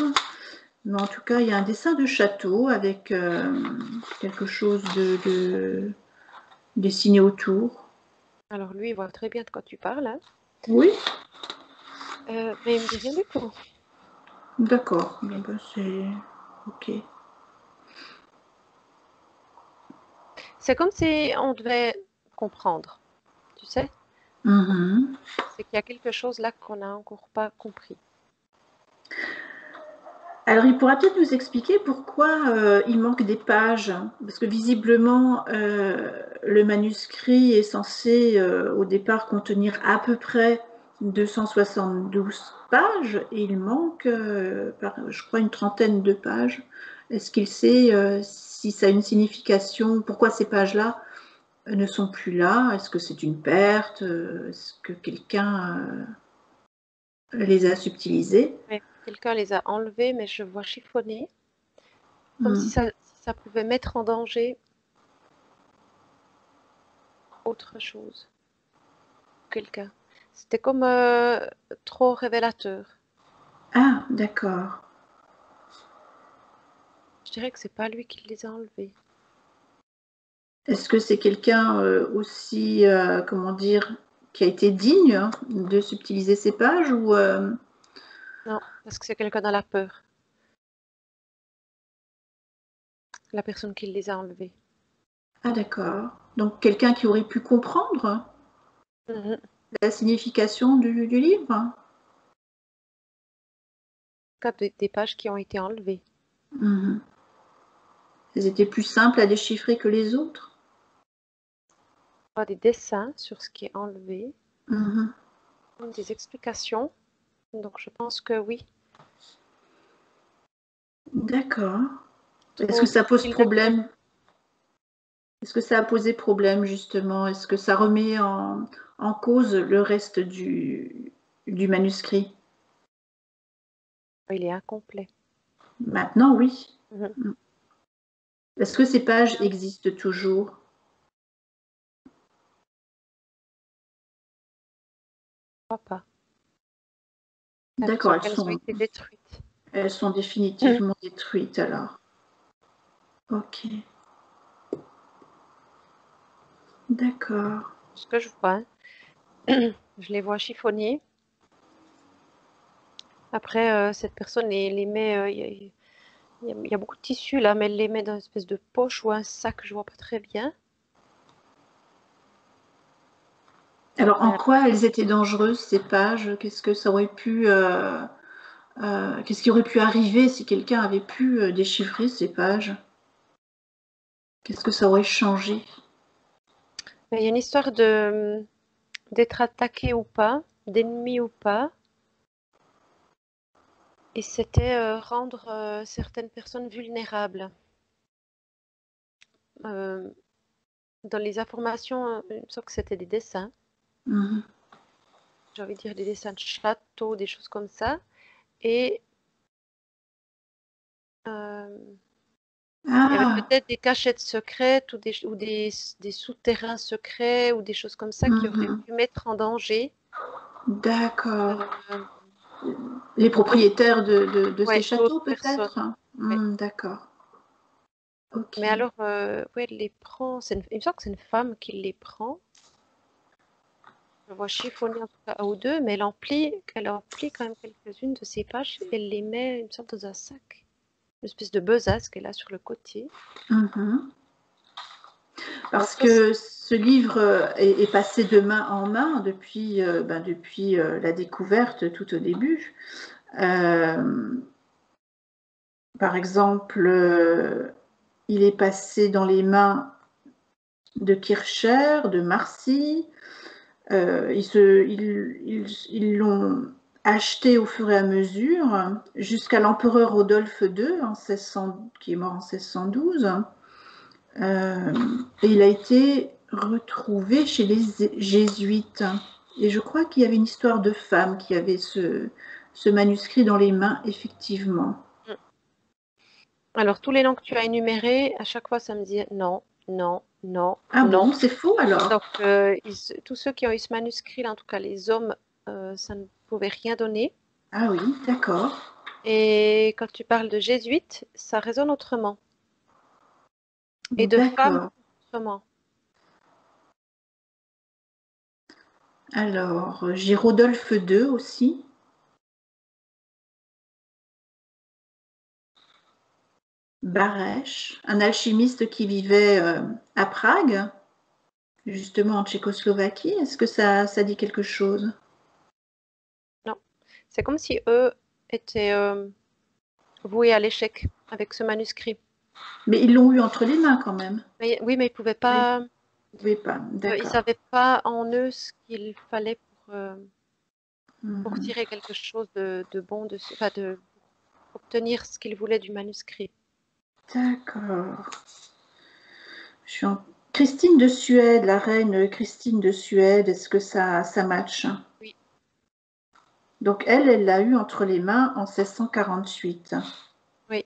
mais en tout cas, il y a un dessin de château avec quelque chose de dessiné autour. Alors lui, il voit très bien de quoi tu parles, hein. Oui, Mais il me dit rien du tout. d'accord. Bon, ben, c'est ok. C'est comme si on devait comprendre, tu sais? Mhm. C'est qu'il y a quelque chose là qu'on n'a encore pas compris. Alors, il pourra peut-être nous expliquer pourquoi il manque des pages, parce que visiblement, le manuscrit est censé au départ contenir à peu près 272 pages, et il manque, je crois, une trentaine de pages. Est-ce qu'il sait si ça a une signification, pourquoi ces pages-là ne sont plus là? Est-ce que c'est une perte? Est-ce que quelqu'un les a subtilisées? Ouais, quelqu'un les a enlevés, mais je vois chiffonner, comme Hmm. si ça pouvait mettre en danger autre chose, quelqu'un. C'était comme trop révélateur. Ah, d'accord. Je dirais que c'est pas lui qui les a enlevés. Est-ce que c'est quelqu'un aussi, comment dire, qui a été digne hein, de subtiliser ses pages ou Non, parce que c'est quelqu'un dans la peur, la personne qui les a enlevés. Ah d'accord. Donc quelqu'un qui aurait pu comprendre Mhm. la signification du livre? Cas des pages qui ont été enlevées. Mhm. Elles étaient plus simples à déchiffrer que les autres? Pas des dessins sur ce qui est enlevé, Mhm. des explications. Donc je pense que oui. D'accord. Est-ce que Trop ça pose difficile d'accès. problème? Est-ce que ça a posé problème justement? Est-ce que ça remet en cause le reste du manuscrit? Il est incomplet. Maintenant, oui. Mhm. Est-ce que ces pages existent toujours? Je crois pas. D'accord, qu'elles ont été détruites. Elles sont définitivement détruites alors. Ok. D'accord. Ce que je vois, hein. Je les vois chiffonnées. Après, cette personne les met, il y a beaucoup de tissu là, mais elle les met dans une espèce de poche ou un sac, je vois pas très bien. Alors, en Voilà. quoi elles étaient dangereuses, ces pages? Qu'est-ce que ça aurait pu, qu'est-ce qui aurait pu arriver si quelqu'un avait pu déchiffrer ces pages? Qu'est-ce que ça aurait changé? Mais il y a une histoire d'être attaqué ou pas, d'ennemi ou pas, et c'était rendre certaines personnes vulnérables. Euh, dans les informations, il me semble que c'était des dessins. Mhm. J'ai envie de dire des dessins de châteaux, des choses comme ça. Et euh, il y avait Ah, peut-être des cachettes secrètes ou des souterrains secrets ou des choses comme ça qui auraient mhm. pu mettre en danger D'accord. euh, Les propriétaires de ces ouais, d'autres châteaux, personnes. peut-être? Ouais. D'accord. Ok. Mais alors, ouais, elle les prend. Il me semble que c'est une femme qui les prend. Je vois chiffonner en tout cas un ou deux, mais elle en plie quand même quelques-unes de ces pages. Elle les met, il me semble, dans un sac. Une espèce de besace qu'elle a sur le côté. Mhm. Alors Parce ça, que ce livre est passé de main en main depuis la découverte tout au début. Par exemple, il est passé dans les mains de Kircher, de Marcy. Ils l'ont acheté au fur et à mesure jusqu'à l'empereur Rodolphe II, qui est mort en 1612. Et il a été retrouvé chez les jésuites. Et je crois qu'il y avait une histoire de femme qui avait ce manuscrit dans les mains, effectivement. mm. Alors tous les noms que tu as énumérés, à chaque fois, ça me dit non, non, non, Ah non. bon, c'est faux alors? Donc tous ceux qui ont eu ce manuscrit, là, en tout cas les hommes, ça ne pouvait rien donner. Ah oui, d'accord. Et quand tu parles de jésuites, ça résonne autrement. Et de femmes, D'accord. autrement. Alors, j'ai Rodolphe II aussi. Barèche, un alchimiste qui vivait à Prague, justement en Tchécoslovaquie. Est-ce que ça dit quelque chose? Non. C'est comme si eux étaient voués à l'échec avec ce manuscrit. Mais ils l'ont eu entre les mains quand même. Mais, oui, mais ils pouvaient Oui, pas. vous pouvez pas. Ils D'accord. n'avaient pas en eux ce qu'il fallait pour Mhm. tirer quelque chose de bon, enfin pour obtenir ce qu'ils voulaient du manuscrit. D'accord. Je suis en... Christine de Suède, la reine Christine de Suède, est-ce que ça match? Oui. Donc elle l'a eu entre les mains en 1648. Oui.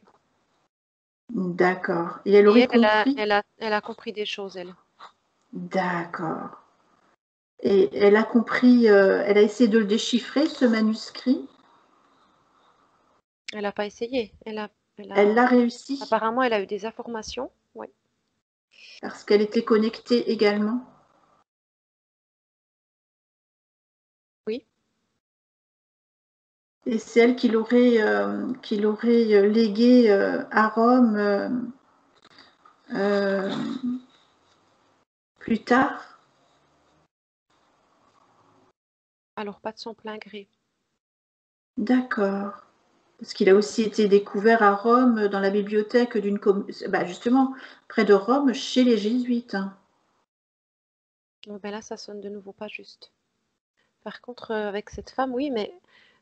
D'accord. Et elle Et aurait elle, elle a, compris? elle a, elle a compris des choses, elle. D'accord. Et elle a compris, elle a essayé de le déchiffrer, ce manuscrit. Elle n'a pas essayé. Elle l'a réussi Apparemment, elle a eu des informations. Oui. parce qu'elle était connectée également. Oui. Et c'est elle qui l'aurait légué à Rome euh, plus tard. Alors, pas de son plein gré. D'accord. Parce qu'il a aussi été découvert à Rome dans la bibliothèque justement près de Rome chez les jésuites. Oh, ben là, ça sonne de nouveau pas juste. Par contre, avec cette femme, oui, mais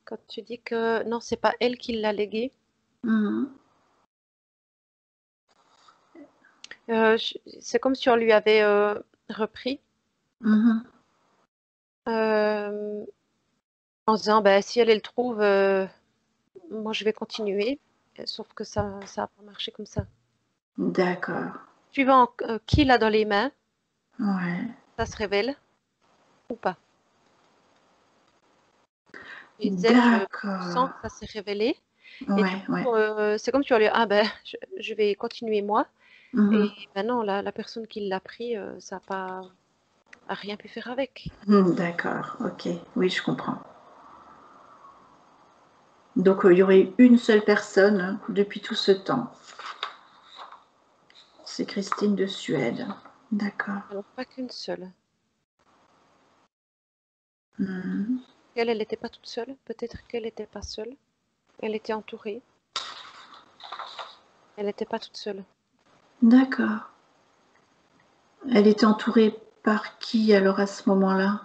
quand tu dis que non, c'est pas elle qui l'a légué, Mhm. c'est comme si on lui avait repris Mhm. euh, en disant, ben, si elle le trouve, moi je vais continuer. Sauf que ça n'a pas marché comme ça. D'accord. Suivant qui l'a dans les mains, Ouais. ça se révèle ou pas. chez elle, je sens D'accord. que ça s'est révélé. Et du Ouais, coup, ouais. c'est comme tu vas lui dire, ah ben, je vais continuer moi. Et Mhm. ben non, la personne qui l'a pris, ça n'a pas a rien pu faire avec. D'accord, ok. Oui, je comprends. Donc, il y aurait une seule personne depuis tout ce temps. C'est Christine de Suède. D'accord. Alors, pas qu'une seule. Mhm. Elle n'était pas toute seule. Peut-être qu'elle n'était pas seule. Elle était entourée. Elle n'était pas toute seule. D'accord. Elle était entourée par qui alors à ce moment-là?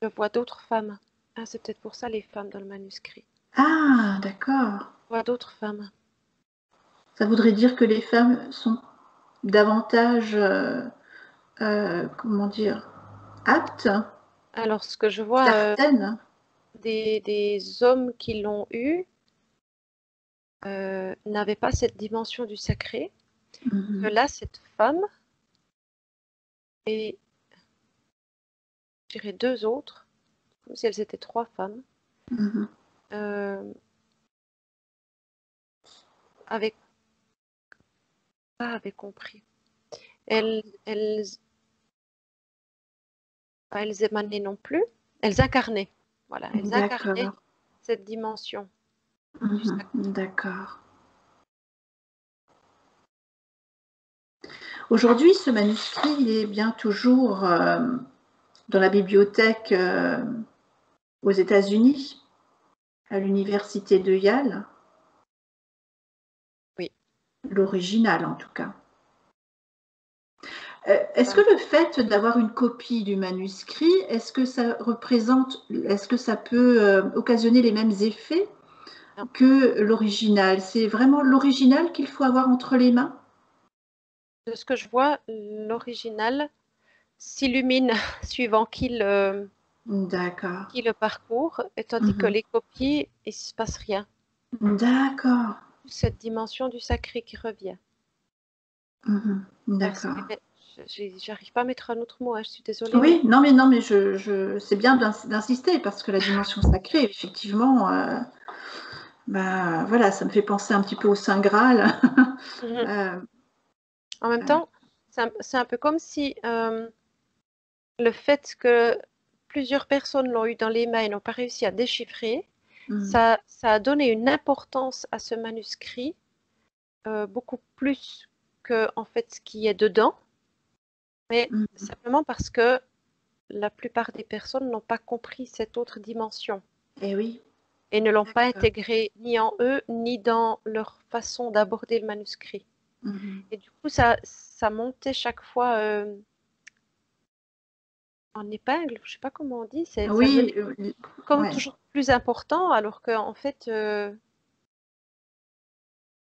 Je vois d'autres femmes. Ah, c'est peut-être pour ça les femmes dans le manuscrit. Ah, d'accord. Je vois d'autres femmes. Ça voudrait dire que les femmes sont davantage, comment dire, aptes, Alors, ce que je vois, certaines. des hommes qui l'ont eu n'avaient pas cette dimension du sacré. Que Mhm. là, cette femme et je dirais deux autres, comme si elles étaient trois femmes, Mhm. euh, avaient pas avaient compris. Elles, elles, pas elles émanaient non plus. Elles incarnaient. Voilà, elles incarnaient D'accord. cette dimension du Mhm. sacré. D'accord. Aujourd'hui, ce manuscrit, il est bien toujours dans la bibliothèque aux États-Unis, à l'université de Yale, Oui. l'original en tout cas. Est-ce que Euh, le fait d'avoir une copie du manuscrit, est-ce que ça représente, est-ce que ça peut occasionner les mêmes effets non. que l'original? C'est vraiment l'original qu'il faut avoir entre les mains? De ce que je vois, l'original s'illumine suivant D'accord. qui le parcourt, et tandis que Mhm. les copies, il ne se passe rien. D'accord. Cette dimension du sacré qui revient. Mhm. Parce que D'accord. j'arrive pas à mettre un autre mot, hein, je suis désolée, mais Oui, non, mais c'est bien d'insister parce que la dimension sacrée, effectivement, bah, voilà, ça me fait penser un petit peu au Saint Graal. Mhm. Euh, En même euh, temps, c'est un peu comme si le fait que plusieurs personnes l'ont eu dans les mains et n'ont pas réussi à déchiffrer, mm, ça a donné une importance à ce manuscrit, beaucoup plus que en fait ce qui est dedans, mais mm. simplement parce que la plupart des personnes n'ont pas compris cette autre dimension Eh oui, et ne l'ont pas d'accord. intégrée ni en eux, ni dans leur façon d'aborder le manuscrit. Mhm. Et du coup, ça montait chaque fois en épingle, je sais pas comment on dit, ça Oui, devenait comme ouais. toujours plus important, alors qu'en fait,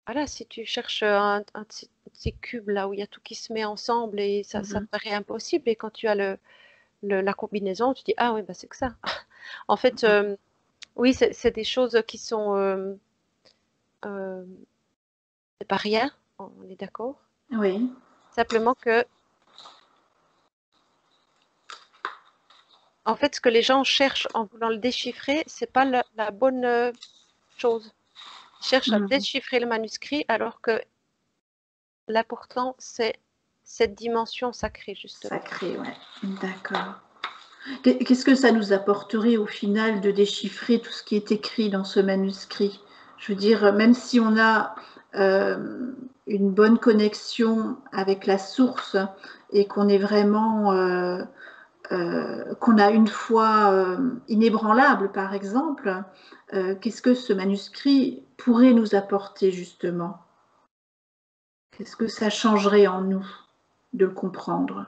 voilà, si tu cherches de ces cubes là où il y a tout qui se met ensemble et ça te Mhm. paraît impossible, et quand tu as la combinaison, tu dis, ah oui, bah, c'est que ça. En fait, oui, c'est des choses qui sont, euh, c'est pas rien, on est d'accord. Oui, Simplement que, en fait, ce que les gens cherchent en voulant le déchiffrer, c'est pas la bonne chose. Ils cherchent à mhm. déchiffrer le manuscrit alors que l'important, c'est cette dimension sacrée, justement. Sacré, ouais. D'accord. Qu'est-ce que ça nous apporterait au final de déchiffrer tout ce qui est écrit dans ce manuscrit? Je veux dire, même si on a une bonne connexion avec la source et qu'on est vraiment, qu'on a une foi inébranlable, par exemple, qu'est-ce que ce manuscrit pourrait nous apporter justement? Qu'est-ce que ça changerait en nous de le comprendre?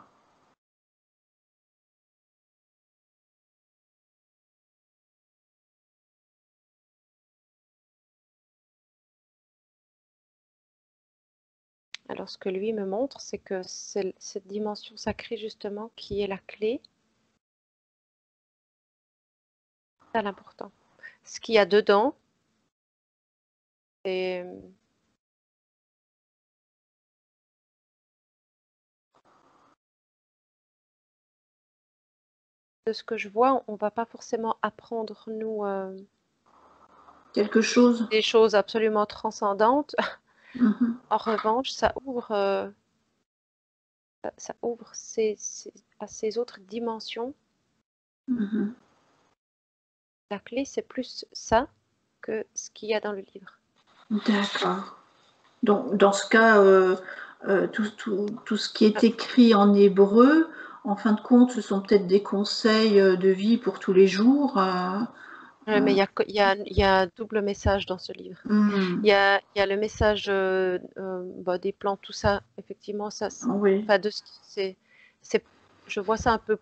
Alors, ce que lui me montre, c'est que c'est cette dimension sacrée, justement, qui est la clé. C'est l'important. Ce qu'il y a dedans, c'est de ce que je vois, on ne va pas forcément apprendre, nous, Quelque chose. des choses absolument transcendantes. Mhm. En revanche, ça ouvre à ces autres dimensions. Mhm. La clé, c'est plus ça que ce qu'il y a dans le livre. D'accord. Donc, dans ce cas, tout ce qui est écrit en hébreu, en fin de compte, ce sont peut-être des conseils de vie pour tous les jours. Mais il y a un double message dans ce livre. Hmm. Il y a le message des plans, tout ça, effectivement, Oui. enfin, je vois ça un peu,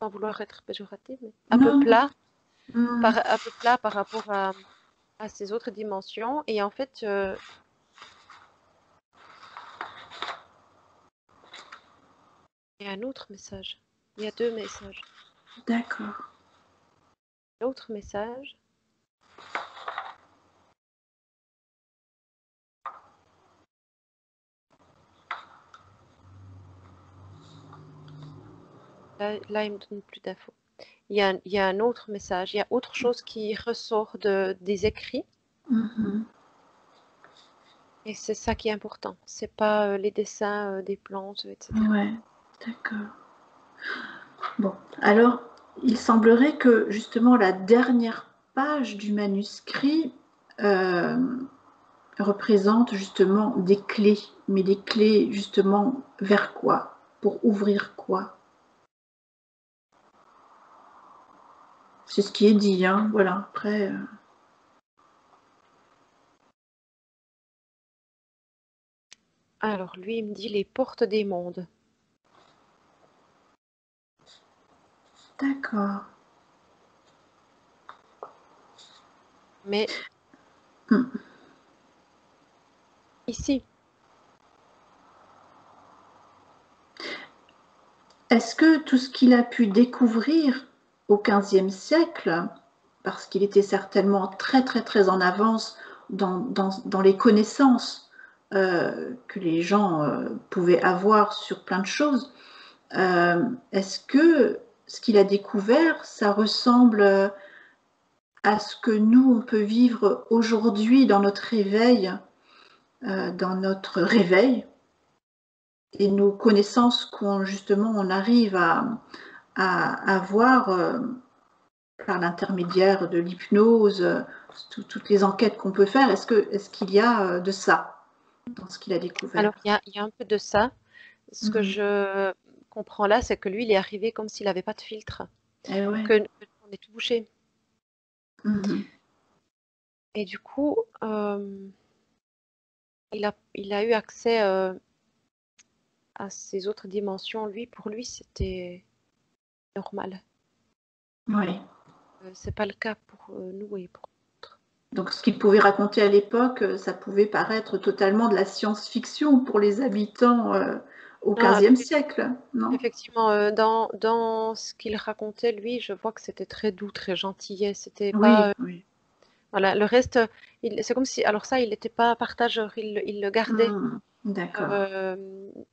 sans vouloir être péjoratif, mais un peu Non. plat, Hmm. un peu plat par rapport à ces autres dimensions. Et en fait, il y a un autre message. Il y a deux messages. D'accord. L'autre message, là, il me donne plus d'infos. Il y a un autre message, il y a autre chose qui ressort des écrits. Mhm. Et c'est ça qui est important. C'est pas les dessins des plantes, etc. Ouais, d'accord. Bon, alors, il semblerait que justement la dernière page du manuscrit représente justement des clés, mais des clés justement vers quoi? Pour ouvrir quoi? C'est ce qui est dit, hein, voilà. Après, Alors, lui, il me dit les portes des mondes. d'accord. Mais Hmm. ici, Est-ce que tout ce qu'il a pu découvrir au XVe siècle, parce qu'il était certainement très très très en avance dans les connaissances que les gens pouvaient avoir sur plein de choses, est-ce que ce qu'il a découvert, ça ressemble à ce que nous, on peut vivre aujourd'hui dans notre réveil, et nos connaissances qu'on justement on arrive à avoir par l'intermédiaire de l'hypnose, toutes les enquêtes qu'on peut faire, est-ce qu'il y a de ça dans ce qu'il a alors découvert? il y a un peu de ça. Ce que Mhm. je comprends là, c'est que lui, il est arrivé comme s'il n'avait pas de filtre, Eh ouais. que on est tout bouché. Mhm. Et du coup, il a eu accès à ces autres dimensions. Lui, pour lui, c'était normal. Ouais. C'est pas le cas pour nous et pour d'autres. Donc ce qu'il pouvait raconter à l'époque, ça pouvait paraître totalement de la science-fiction pour les habitants au Non, XVe siècle, non? effectivement, dans ce qu'il racontait, lui, je vois que c'était très doux, très gentillet. C'était pas, Oui, oui. voilà. Le reste, c'est comme si, alors ça, il n'était pas partageur, il le gardait. D'accord.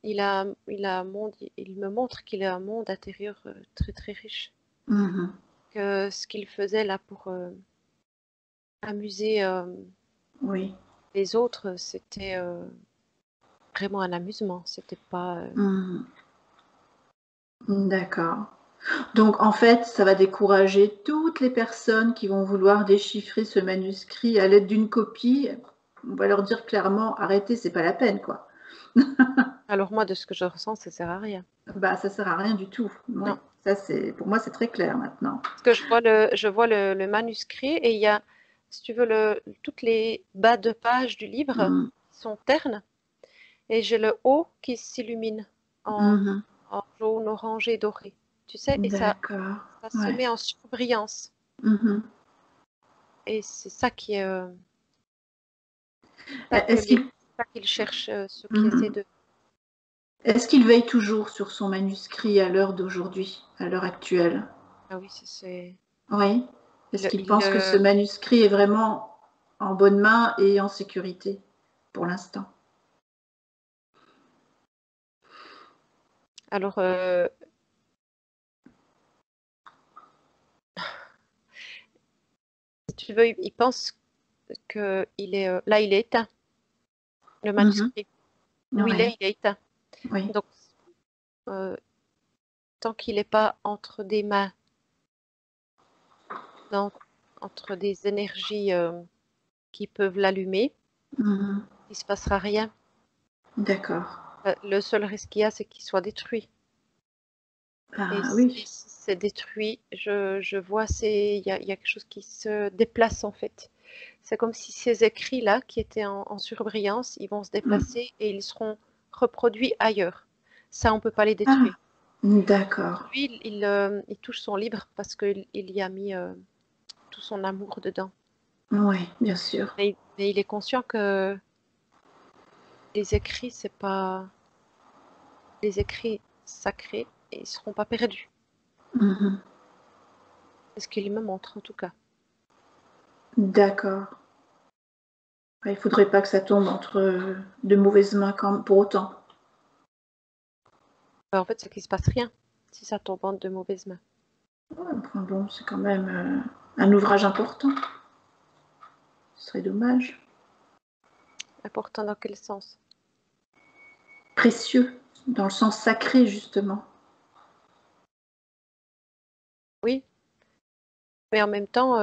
Il me montre qu'il a un monde intérieur très très riche. Mhm. Que ce qu'il faisait là pour amuser Oui. les autres, c'était vraiment un amusement. C'était pas. Mhm. D'accord. Donc en fait, ça va décourager toutes les personnes qui vont vouloir déchiffrer ce manuscrit à l'aide d'une copie. On va leur dire clairement, arrêtez, c'est pas la peine, quoi. Alors moi, de ce que je ressens, ça sert à rien. Bah, ça sert à rien du tout. Oui, Non, ça pour moi, c'est très clair maintenant. parce que je vois le manuscrit et il y a, si tu veux, toutes les bas de page du livre Mm. sont ternes et j'ai le haut qui s'illumine en, Mhm. en jaune, orangé, doré. Tu sais, et D'accord. ça se Ouais. met en surbrillance. Mhm. Et c'est ça qui est Est-ce qu'il ça qu'il cherche, ceux qui essaient Mhm. de. Est-ce qu'il veille toujours sur son manuscrit à l'heure d'aujourd'hui, à l'heure actuelle? Ah oui, Oui. Est-ce qu'il il pense que ce manuscrit est vraiment en bonne main et en sécurité pour l'instant? alors, tu veux, il pense que là, il est éteint, le manuscrit. Où il est éteint. Oui. Donc, tant qu'il n'est pas entre des mains, entre des énergies qui peuvent l'allumer, il ne se passera rien. D'accord. Le seul risque qu'il y a, c'est qu'il soit détruit. Et Ah si oui. c'est détruit, je vois, il y a quelque chose qui se déplace en fait. C'est comme si ces écrits-là, qui étaient en surbrillance, ils vont se déplacer et ils seront reproduits ailleurs. Ça, on ne peut pas les Ah, détruire. d'accord. Lui, il touche son livre parce qu'il y a mis tout son amour dedans. Oui, bien sûr. Mais il est conscient que les écrits, c'est pas les écrits sacrés et ils seront pas perdus. C'est ce qu'il me montre en tout cas. D'accord. Il ne faudrait pas que ça tombe entre de mauvaises mains pour autant. En fait, c'est qu'il se passe rien si ça tombe entre de mauvaises mains. Ouais, enfin bon, c'est quand même un ouvrage important. Ce serait dommage. Important dans quel sens? Précieux, dans le sens sacré, justement. Oui, mais en même temps,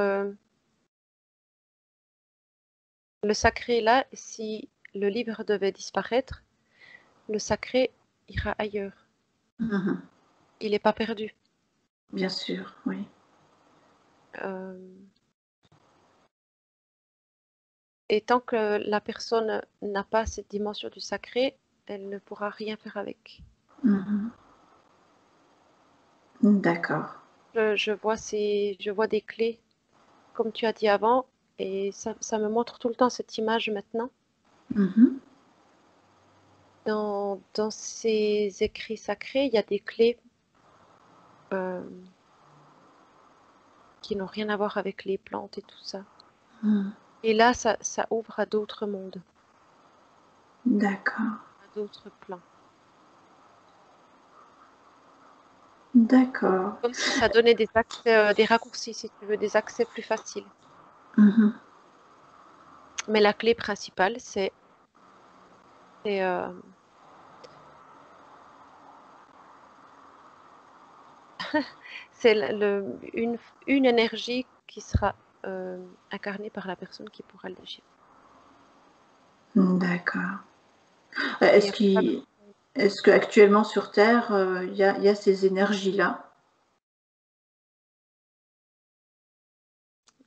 le sacré là, si le livre devait disparaître, le sacré ira ailleurs. Il n'est pas perdu. Bien sûr, oui. Et tant que la personne n'a pas cette dimension du sacré, elle ne pourra rien faire avec. D'accord. Je vois des clés, comme tu as dit avant, et ça me montre tout le temps cette image maintenant. Dans ces écrits sacrés, il y a des clés qui n'ont rien à voir avec les plantes et tout ça. Et là, ça ouvre à d'autres mondes, D'accord. à d'autres plans. D'accord. Comme si ça donnait des accès, des raccourcis, si tu veux, des accès plus faciles. Mais la clé principale, c'est une énergie qui sera incarnée par la personne qui pourra le déchiffrer. D'accord. Et Est-ce qu'actuellement sur Terre, il y a ces énergies-là?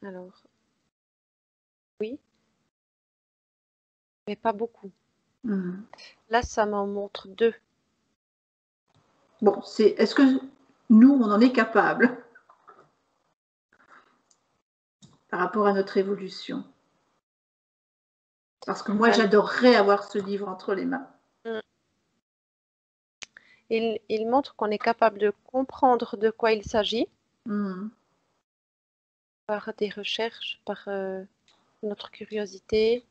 alors, oui, mais pas beaucoup. Là, ça m'en montre deux. Bon, est-ce que nous, on en est capable par rapport à notre évolution? Parce que moi, j'adorerais avoir ce livre entre les mains. Il montre qu'on est capable de comprendre de quoi il s'agit par des recherches, par notre curiosité,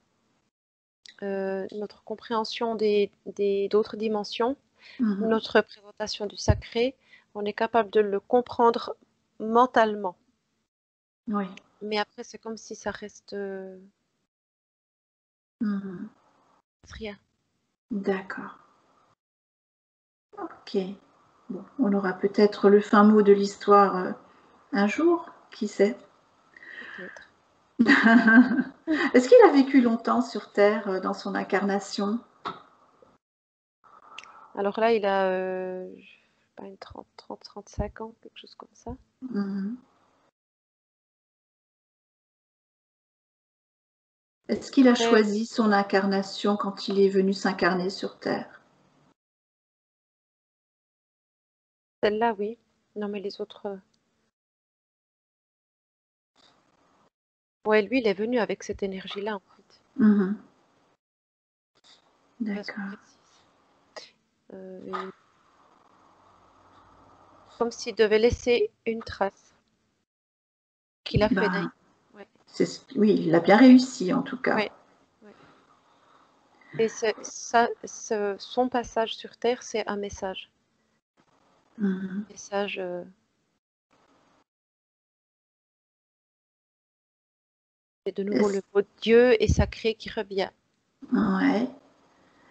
notre compréhension d'autres dimensions, notre présentation du sacré. On est capable de le comprendre mentalement. Oui. Mais après, c'est comme si ça reste rien. D'accord. Ok. Bon, on aura peut-être le fin mot de l'histoire un jour, qui sait? Peut-être. Est-ce qu'il a vécu longtemps sur Terre dans son incarnation? Alors là, il a pas une 35 ans, quelque chose comme ça. Est-ce qu'il a choisi son incarnation quand il est venu s'incarner sur Terre? Celle-là, oui. Non, mais les autres. Ouais, lui, il est venu avec cette énergie-là, en fait. D'accord. Comme s'il devait laisser une trace qu'il a fait d'ailleurs. Ouais. Oui, il a bien réussi en tout cas. Ouais. Ouais. Et son passage sur Terre, c'est un message. Un message C'est de nouveau le mot Dieu et sacré qui revient. Ouais.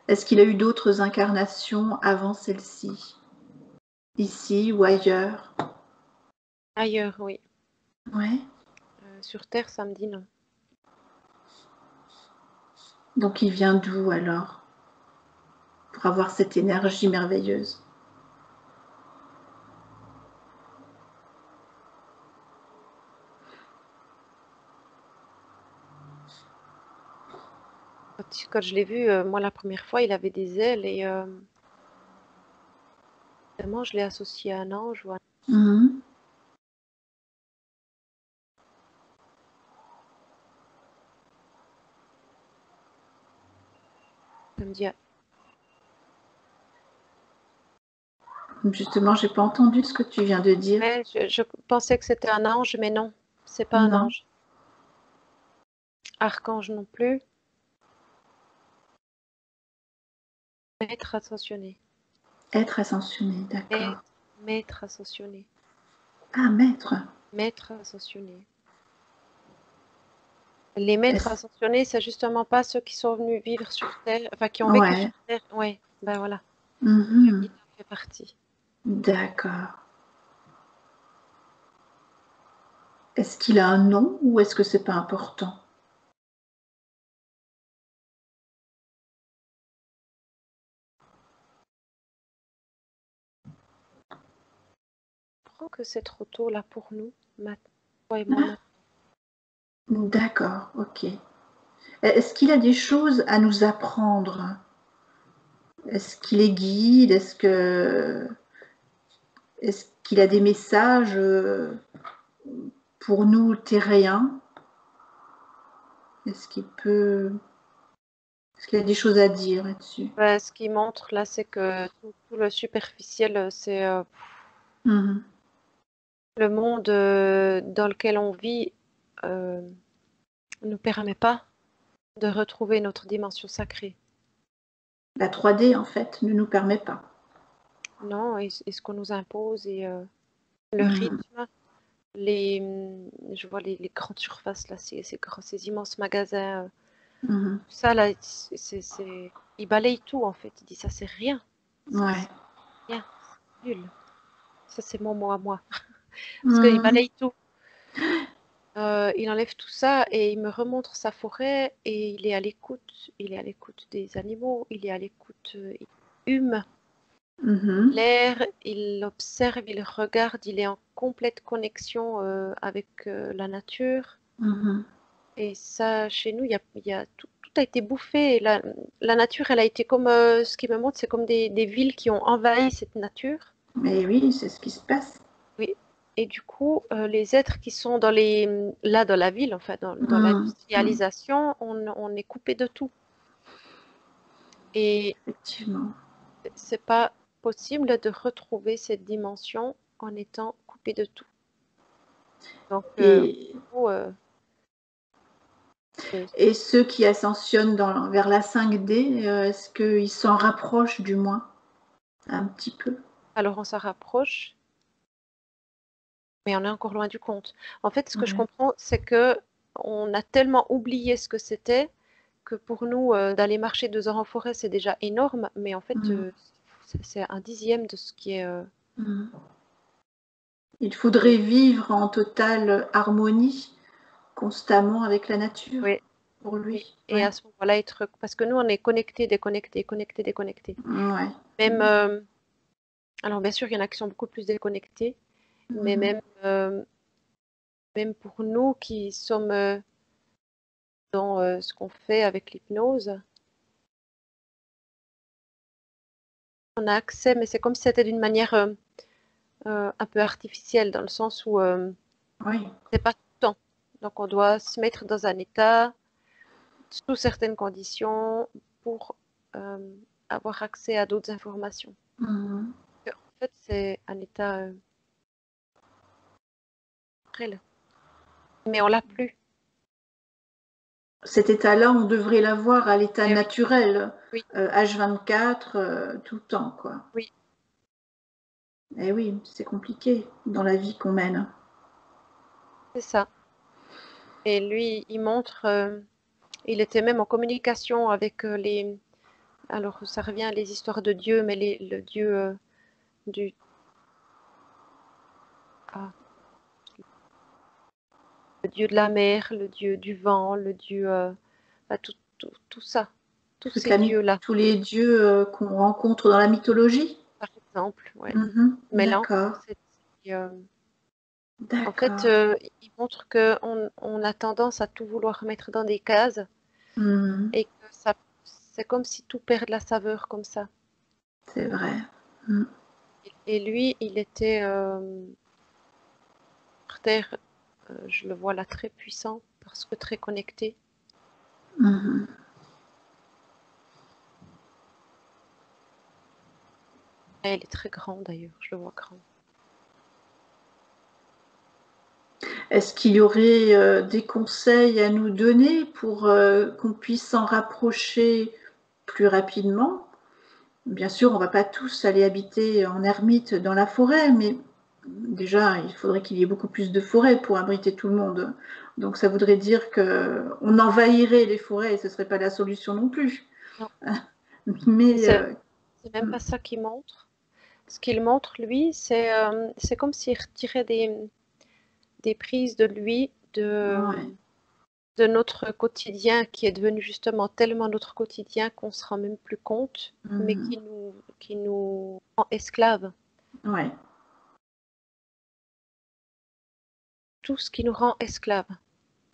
Est-ce qu'il a eu d'autres incarnations avant celle-ci? Ici ou ailleurs? Ailleurs, oui. Ouais. Sur Terre, ça me dit non. Donc il vient d'où alors? Pour avoir cette énergie merveilleuse. Quand je l'ai vu, moi, la première fois, il avait des ailes et vraiment, je l'ai associé à un ange. Mhm. Ça me dit, Justement, j'ai pas entendu ce que tu viens de dire. ouais, je pensais que c'était un ange, mais non, c'est pas un Non. ange. Archange non plus. Maître ascensionné. Être ascensionné, d'accord. Maître ascensionné. Ah, maître. Maître ascensionné. Les maîtres Est-ce- ascensionnés, c'est justement pas ceux qui sont venus vivre sur Terre, enfin qui ont vécu sur Ouais. Terre. Ouais, ben voilà, Mhm. il en fait partie. D'accord. Est-ce qu'il a un nom ou est-ce que c'est pas important? Je crois que c'est trop tôt là pour nous, toi et moi maintenant. D'accord, ok. Est-ce qu'il a des choses à nous apprendre? Est-ce qu'il est guide? Est-ce qu'il a des messages pour nous terriens? Est-ce qu'il a des choses à dire là-dessus? Ben, ce qui montre là, c'est que tout le superficiel, c'est Mhm. le monde dans lequel on vit nous permet pas de retrouver notre dimension sacrée. La 3D, en fait, ne nous permet pas. Non, et ce qu'on nous impose et le Mhm. rythme, je vois les grandes surfaces là, ces immenses magasins, Mhm. tout ça là, il balaye tout en fait. Il dit ça c'est rien, Ouais. c'est rien, c'est nul. Ça c'est mon mot à moi. Parce qu'il Mhm. balaye tout. Il enlève tout ça et il me remontre sa forêt et il est à l'écoute. Il est à l'écoute des animaux, il est à l'écoute, il hume Mhm. l'air, il observe, il regarde, il est en complète connexion avec la nature. Mhm. Et ça, chez nous, tout a été bouffé. La nature, elle a été comme, ce qui me montre, c'est comme des villes qui ont envahi cette nature. Mais oui, c'est ce qui se passe. Oui. Et du coup, les êtres qui sont là dans la ville, enfin dans Mhm. Mhm. l'industrialisation, on est coupé de tout. Et Effectivement. c'est pas possible de retrouver cette dimension en étant coupé de tout. Donc, Et, du coup, et ceux qui ascensionnent vers la 5D, est-ce qu'ils s'en rapprochent du moins un petit peu? alors on s'en rapproche, mais on est encore loin du compte. En fait, ce que je Ouais. comprends, c'est que on a tellement oublié ce que c'était que pour nous, d'aller marcher 2 heures en forêt, c'est déjà énorme, mais en fait, Mhm. c'est un dixième de ce qui est. Mhm. Il Et- faudrait vivre en totale harmonie constamment avec la nature oui, pour oui. lui. Et Ouais. à ce moment-là, parce que nous, on est connectés, déconnectés, connectés, déconnectés. Ouais. Même, alors bien sûr, il y en a qui sont beaucoup plus déconnectés, mais Mhm. même pour nous qui sommes dans ce qu'on fait avec l'hypnose, on a accès, mais c'est comme si c'était d'une manière un peu artificielle, dans le sens où Oui. c'est pas tout le temps. Donc on doit se mettre dans un état sous certaines conditions pour euh, avoir accès à d'autres informations. Mhm. En fait, c'est un état réel, mais on l'a plus. Cet état-là, on devrait l'avoir à l'état Eh oui, naturel, oui, H24, tout le temps, quoi. oui, Eh oui, c'est compliqué dans la vie qu'on mène. c'est ça. Et lui, il montre, il était même en communication avec les. Alors, ça revient à les histoires de Dieu, mais le Dieu du. Ah, le Dieu de la mer, le Dieu du vent, le Dieu. Bah, tout ça. Tous ces dieux-là, Tous les dieux qu'on rencontre dans la mythologie. par exemple. Ouais. Mais là encore, D'accord, en fait, d'accord. il montre qu'on a tendance à tout vouloir mettre dans des cases Mhm, et que ça, c'est comme si tout perd de la saveur comme ça. c'est vrai. Mhm, Et lui, il était sur Terre, je le vois là très puissant parce que très connecté. mhm. Et elle est très grande d'ailleurs, je le vois grand. Est-ce qu'il y aurait des conseils à nous donner pour qu'on puisse s'en rapprocher plus rapidement? Bien sûr, on ne va pas tous aller habiter en ermite dans la forêt, mais déjà, il faudrait qu'il y ait beaucoup plus de forêts pour abriter tout le monde. Donc ça voudrait dire qu'on envahirait les forêts et ce ne serait pas la solution non plus. Non, mais Mais c'est même pas ça qu'il montre. Ce qu'il montre, lui, c'est comme s'il retirait des prises de lui, ouais. de notre quotidien qui est devenu justement tellement notre quotidien qu'on se rend même plus compte, mais Mhm. qui nous rend esclaves. Ouais. Tout ce qui nous rend esclaves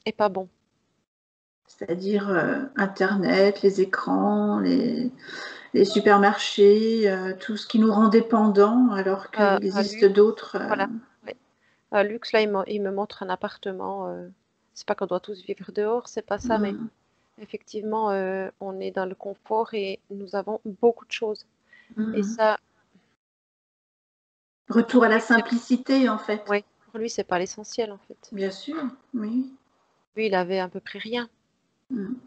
est pas bon. C'est-à-dire Internet, les écrans, les supermarchés, tout ce qui nous rend dépendants alors qu'il existe Lux, d'autres. voilà. Ouais. Lux, là, il me montre un appartement. C'est pas qu'on doit tous vivre dehors, c'est pas ça, mais Mhm. effectivement, on est dans le confort et nous avons beaucoup de choses. Et Mhm. ça, Retour pour à la lui, simplicité, en fait. ouais, pour lui, c'est pas l'essentiel en fait. Bien sûr, oui. Lui, il avait à peu près rien. Mhm.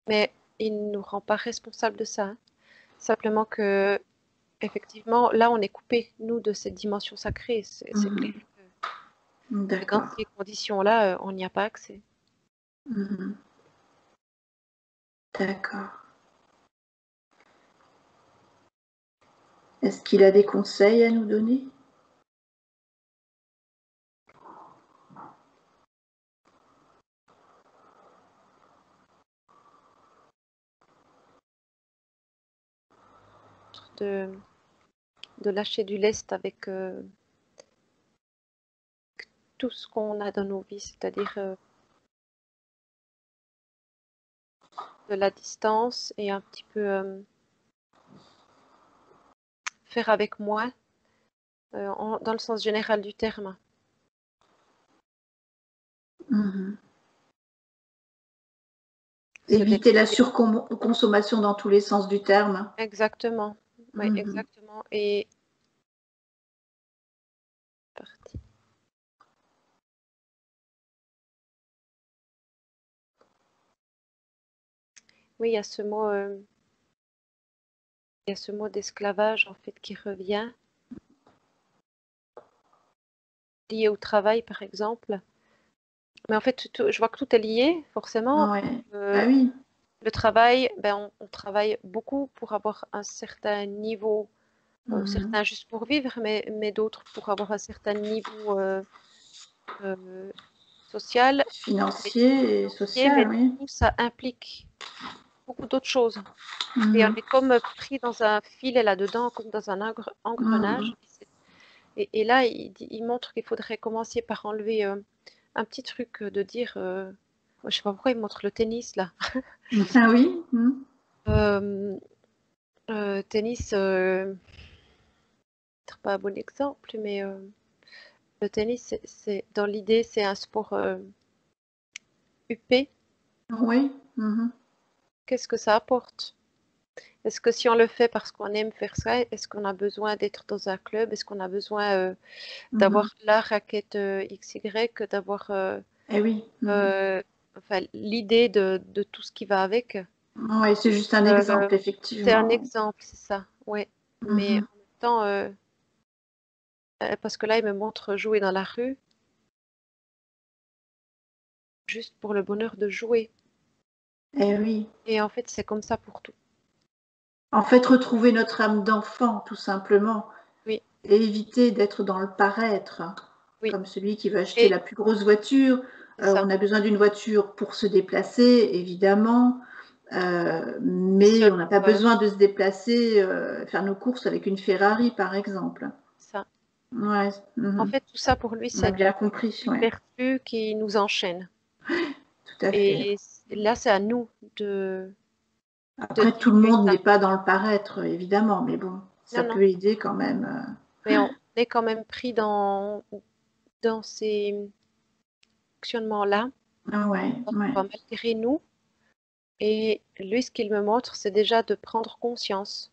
Mais il ne nous rend pas responsables de ça, hein. Simplement que, effectivement, là, on est coupé, nous, de cette dimension sacrée. C'est clair Mhm. que dans D'accord. ces conditions-là, on n'y a pas accès. Mhm. D'accord. Est-ce qu'il a des conseils à nous donner? De, de lâcher du lest avec tout ce qu'on a dans nos vies, c'est-à-dire de la distance et un petit peu faire avec moins, dans le sens général du terme. Mhm. Se Éviter la détacher. surconsommation dans tous les sens du terme. Exactement. Oui, Mhm. exactement. Et parti. Oui, il y a ce mot d'esclavage en fait qui revient, lié au travail par exemple. Mais en fait, je vois que tout est lié, forcément. Ouais. Euh, Bah oui. le travail, ben, on travaille beaucoup pour avoir un certain niveau, Mhm. certains juste pour vivre, mais d'autres pour avoir un certain niveau euh, social, mais, Financier et financier, social, mais oui. tout ça implique beaucoup d'autres choses. Et on Mhm. est comme pris dans un filet là-dedans, comme dans un Mhm. engrenage. Et là, il montre qu'il faudrait commencer par enlever un petit truc de dire, je sais pas pourquoi il montre le tennis là. Ah oui. Mhm. Euh, tennis, peut-être pas un bon exemple, mais le tennis, dans l'idée, c'est un sport huppé. Oui. Mhm. Qu'est-ce que ça apporte? Est-ce que si on le fait parce qu'on aime faire ça, est-ce qu'on a besoin d'être dans un club? Est-ce qu'on a besoin Mhm. d'avoir la raquette XY, d'avoir Eh oui. Mhm. euh, enfin, l'idée de tout ce qui va avec? Oui, c'est juste un Euh, exemple, c'est un effectivement. exemple, c'est ça, ouais. Mais Mhm. en même temps, parce que là, il me montre jouer dans la rue. juste pour le bonheur de jouer. Eh oui. Et en fait, c'est comme ça pour tout. En fait, retrouver notre âme d'enfant, tout simplement. Oui. Et éviter d'être dans le paraître. Oui. Comme celui qui va acheter la plus grosse voiture. On a besoin d'une voiture pour se déplacer, évidemment. Mais on n'a pas besoin de se déplacer, faire nos courses avec une Ferrari, par exemple. Ça. Ouais. En fait, tout ça pour lui, On a c'est bien compris. superflu qui nous enchaîne. Tout à fait. Et là, c'est à nous de... Après, tout le monde n'est pas dans le paraître, évidemment, mais bon, ça peut aider quand même. Mais on est quand même pris dans ces fonctionnements-là. Ouais. Malgré nous. Et lui, ce qu'il me montre, c'est déjà de prendre conscience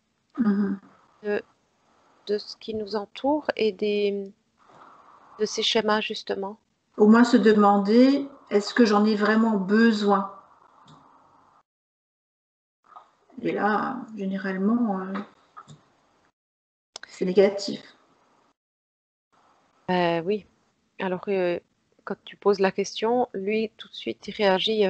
de ce qui nous entoure et de ces schémas, justement. Au moins se demander, est-ce que j'en ai vraiment besoin? Et là, généralement, c'est négatif. Oui. Alors, quand tu poses la question, lui, tout de suite, il réagit.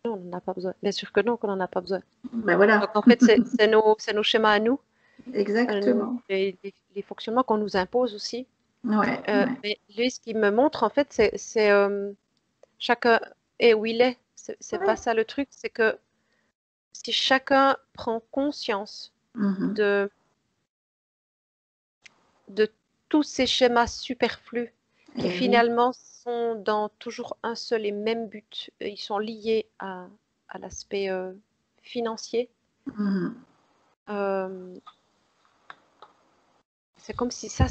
Non, on n'en a pas besoin. Bien sûr que non, qu'on n'en a pas besoin. Ben voilà. Donc, en fait, c'est nos schémas à nous. Exactement. Les fonctionnements qu'on nous impose aussi. Ouais. Mais lui, ce qu'il me montre, en fait, c'est chacun est où il est. C'est pas ça le truc, c'est que si chacun prend conscience de tous ces schémas superflus qui finalement sont dans toujours un seul et même but, ils sont liés à l'aspect financier. C'est comme si ça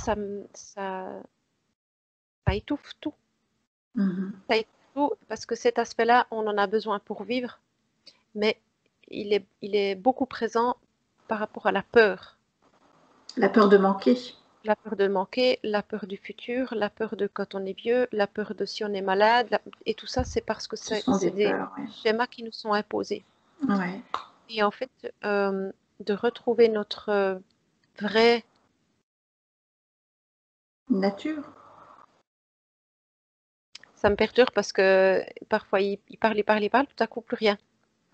étouffe tout. Ça étouffe tout parce que cet aspect-là, on en a besoin pour vivre, mais il est beaucoup présent par rapport à la peur. La peur de manquer. La peur de manquer, la peur du futur, la peur de quand on est vieux, la peur de si on est malade. Et tout ça, c'est parce que c'est des schémas qui nous sont imposés. Ouais. Et en fait, de retrouver notre vraie nature. Ça me perturbe parce que parfois, il parle, tout à coup, plus rien.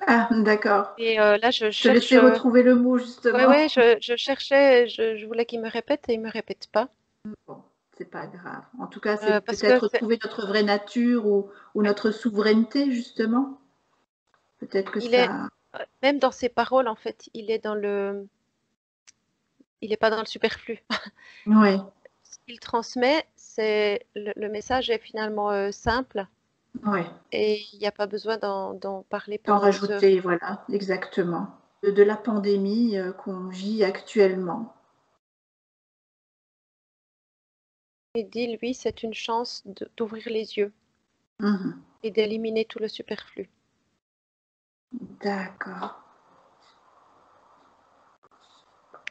Ah, d'accord. Et là, je te cherche. laissais retrouver le mot, justement. Oui, je cherchais, je voulais qu'il me répète et il ne me répète pas. Bon, c'est pas grave. En tout cas, c'est Parce peut-être que retrouver notre vraie nature ou notre souveraineté, justement. Peut-être que ça. Même dans ses paroles, en fait, il est dans le. Il n'est pas dans le superflu. Ouais. Ce qu'il transmet, c'est le message est finalement simple Ouais. et il n'y a pas besoin d'en parler D'en pendant des heures. rajouter, voilà, exactement. De la pandémie qu'on vit actuellement. Il dit, lui, c'est une chance d'ouvrir les yeux et d'éliminer tout le superflu. D'accord.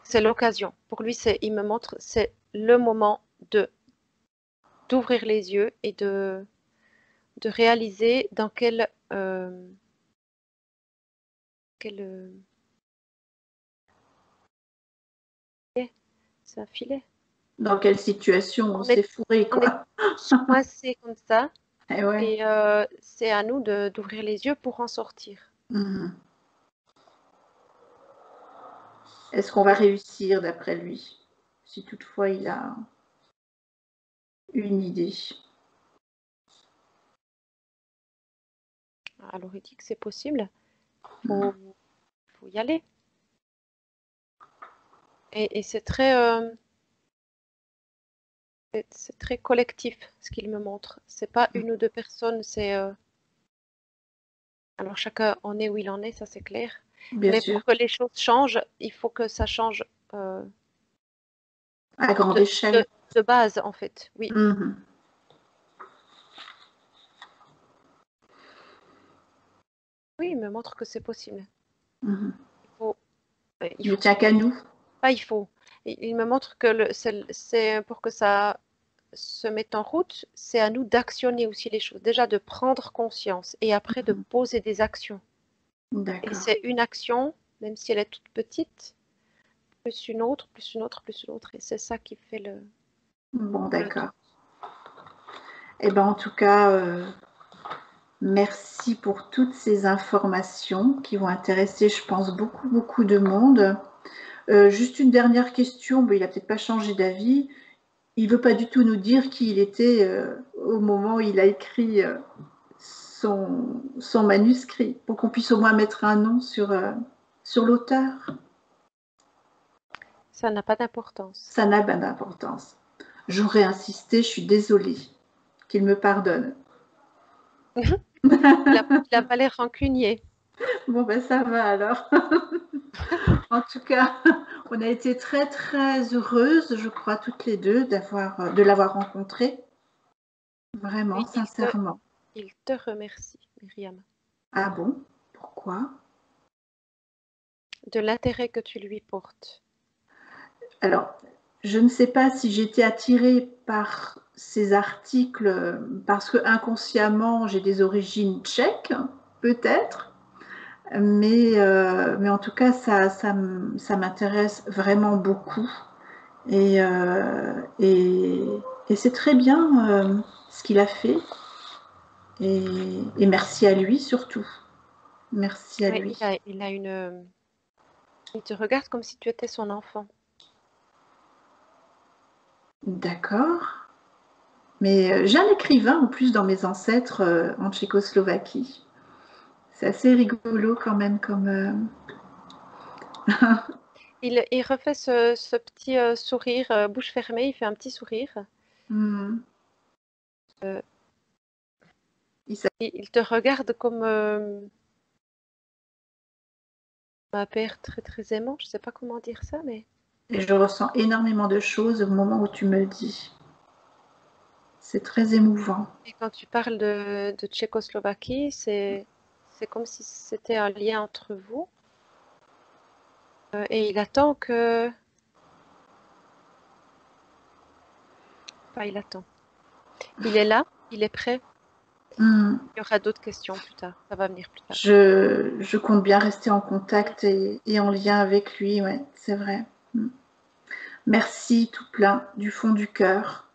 C'est l'occasion. Pour lui, il me montre, c'est le moment d'ouvrir les yeux et de réaliser dans quel c'est un filet. Dans quelle situation on s'est fourré, quoi. On est coincé comme ça. Et ouais. Et c'est à nous d'ouvrir les yeux pour en sortir. Est-ce qu'on va réussir d'après lui, si toutefois il a une idée? Alors il dit que c'est possible. Il faut y aller. Et c'est très collectif ce qu'il me montre. C'est pas une ou deux personnes, c'est alors chacun en est où il en est, ça c'est clair. Bien sûr. Pour que les choses changent, il faut que ça change à grande échelle. De base, en fait, oui. Oui, il me montre que c'est possible. Il ne tient qu'à nous. Pas il faut. Il me montre que c'est pour que ça se mette en route, c'est à nous d'actionner aussi les choses. Déjà de prendre conscience et après de poser des actions. Et c'est une action, même si elle est toute petite, plus une autre, plus une autre, plus une autre. Et c'est ça qui fait le. Bon, d'accord. Eh ben, en tout cas, merci pour toutes ces informations qui vont intéresser, je pense, beaucoup de monde. Juste une dernière question, mais il n'a peut-être pas changé d'avis. Il ne veut pas du tout nous dire qui il était au moment où il a écrit son manuscrit, pour qu'on puisse au moins mettre un nom sur l'auteur. Ça n'a pas d'importance. Ça n'a pas d'importance. J'aurais insisté, je suis désolée. Qu'il me pardonne. Il n'a pas l'air rancunier. Bon, ben ça va alors. En tout cas, on a été très heureuses, je crois, toutes les deux, de l'avoir rencontré. Vraiment, Oui, sincèrement. Il te remercie, Myriam. Ah bon? Pourquoi? De l'intérêt que tu lui portes. Alors, je ne sais pas si j'étais attirée par ces articles parce que inconsciemment j'ai des origines tchèques, peut-être, mais en tout cas ça m'intéresse vraiment beaucoup et c'est très bien ce qu'il a fait et merci à lui surtout. Merci à Oui, lui. il te regarde comme si tu étais son enfant. D'accord. Mais j'ai un écrivain en plus dans mes ancêtres en Tchécoslovaquie. C'est assez rigolo quand même comme... Il refait ce petit sourire, bouche fermée, il fait un petit sourire. Euh, il te regarde comme un père très aimant. Je ne sais pas comment dire ça, mais... Et je ressens énormément de choses au moment où tu me le dis. C'est très émouvant. Et quand tu parles de Tchécoslovaquie, c'est comme si c'était un lien entre vous. Et il attend que... Enfin, il attend. Il est là, il est prêt. Il y aura d'autres questions plus tard. Ça va venir plus tard. Je compte bien rester en contact et en lien avec lui, ouais, c'est vrai. Merci tout plein du fond du cœur.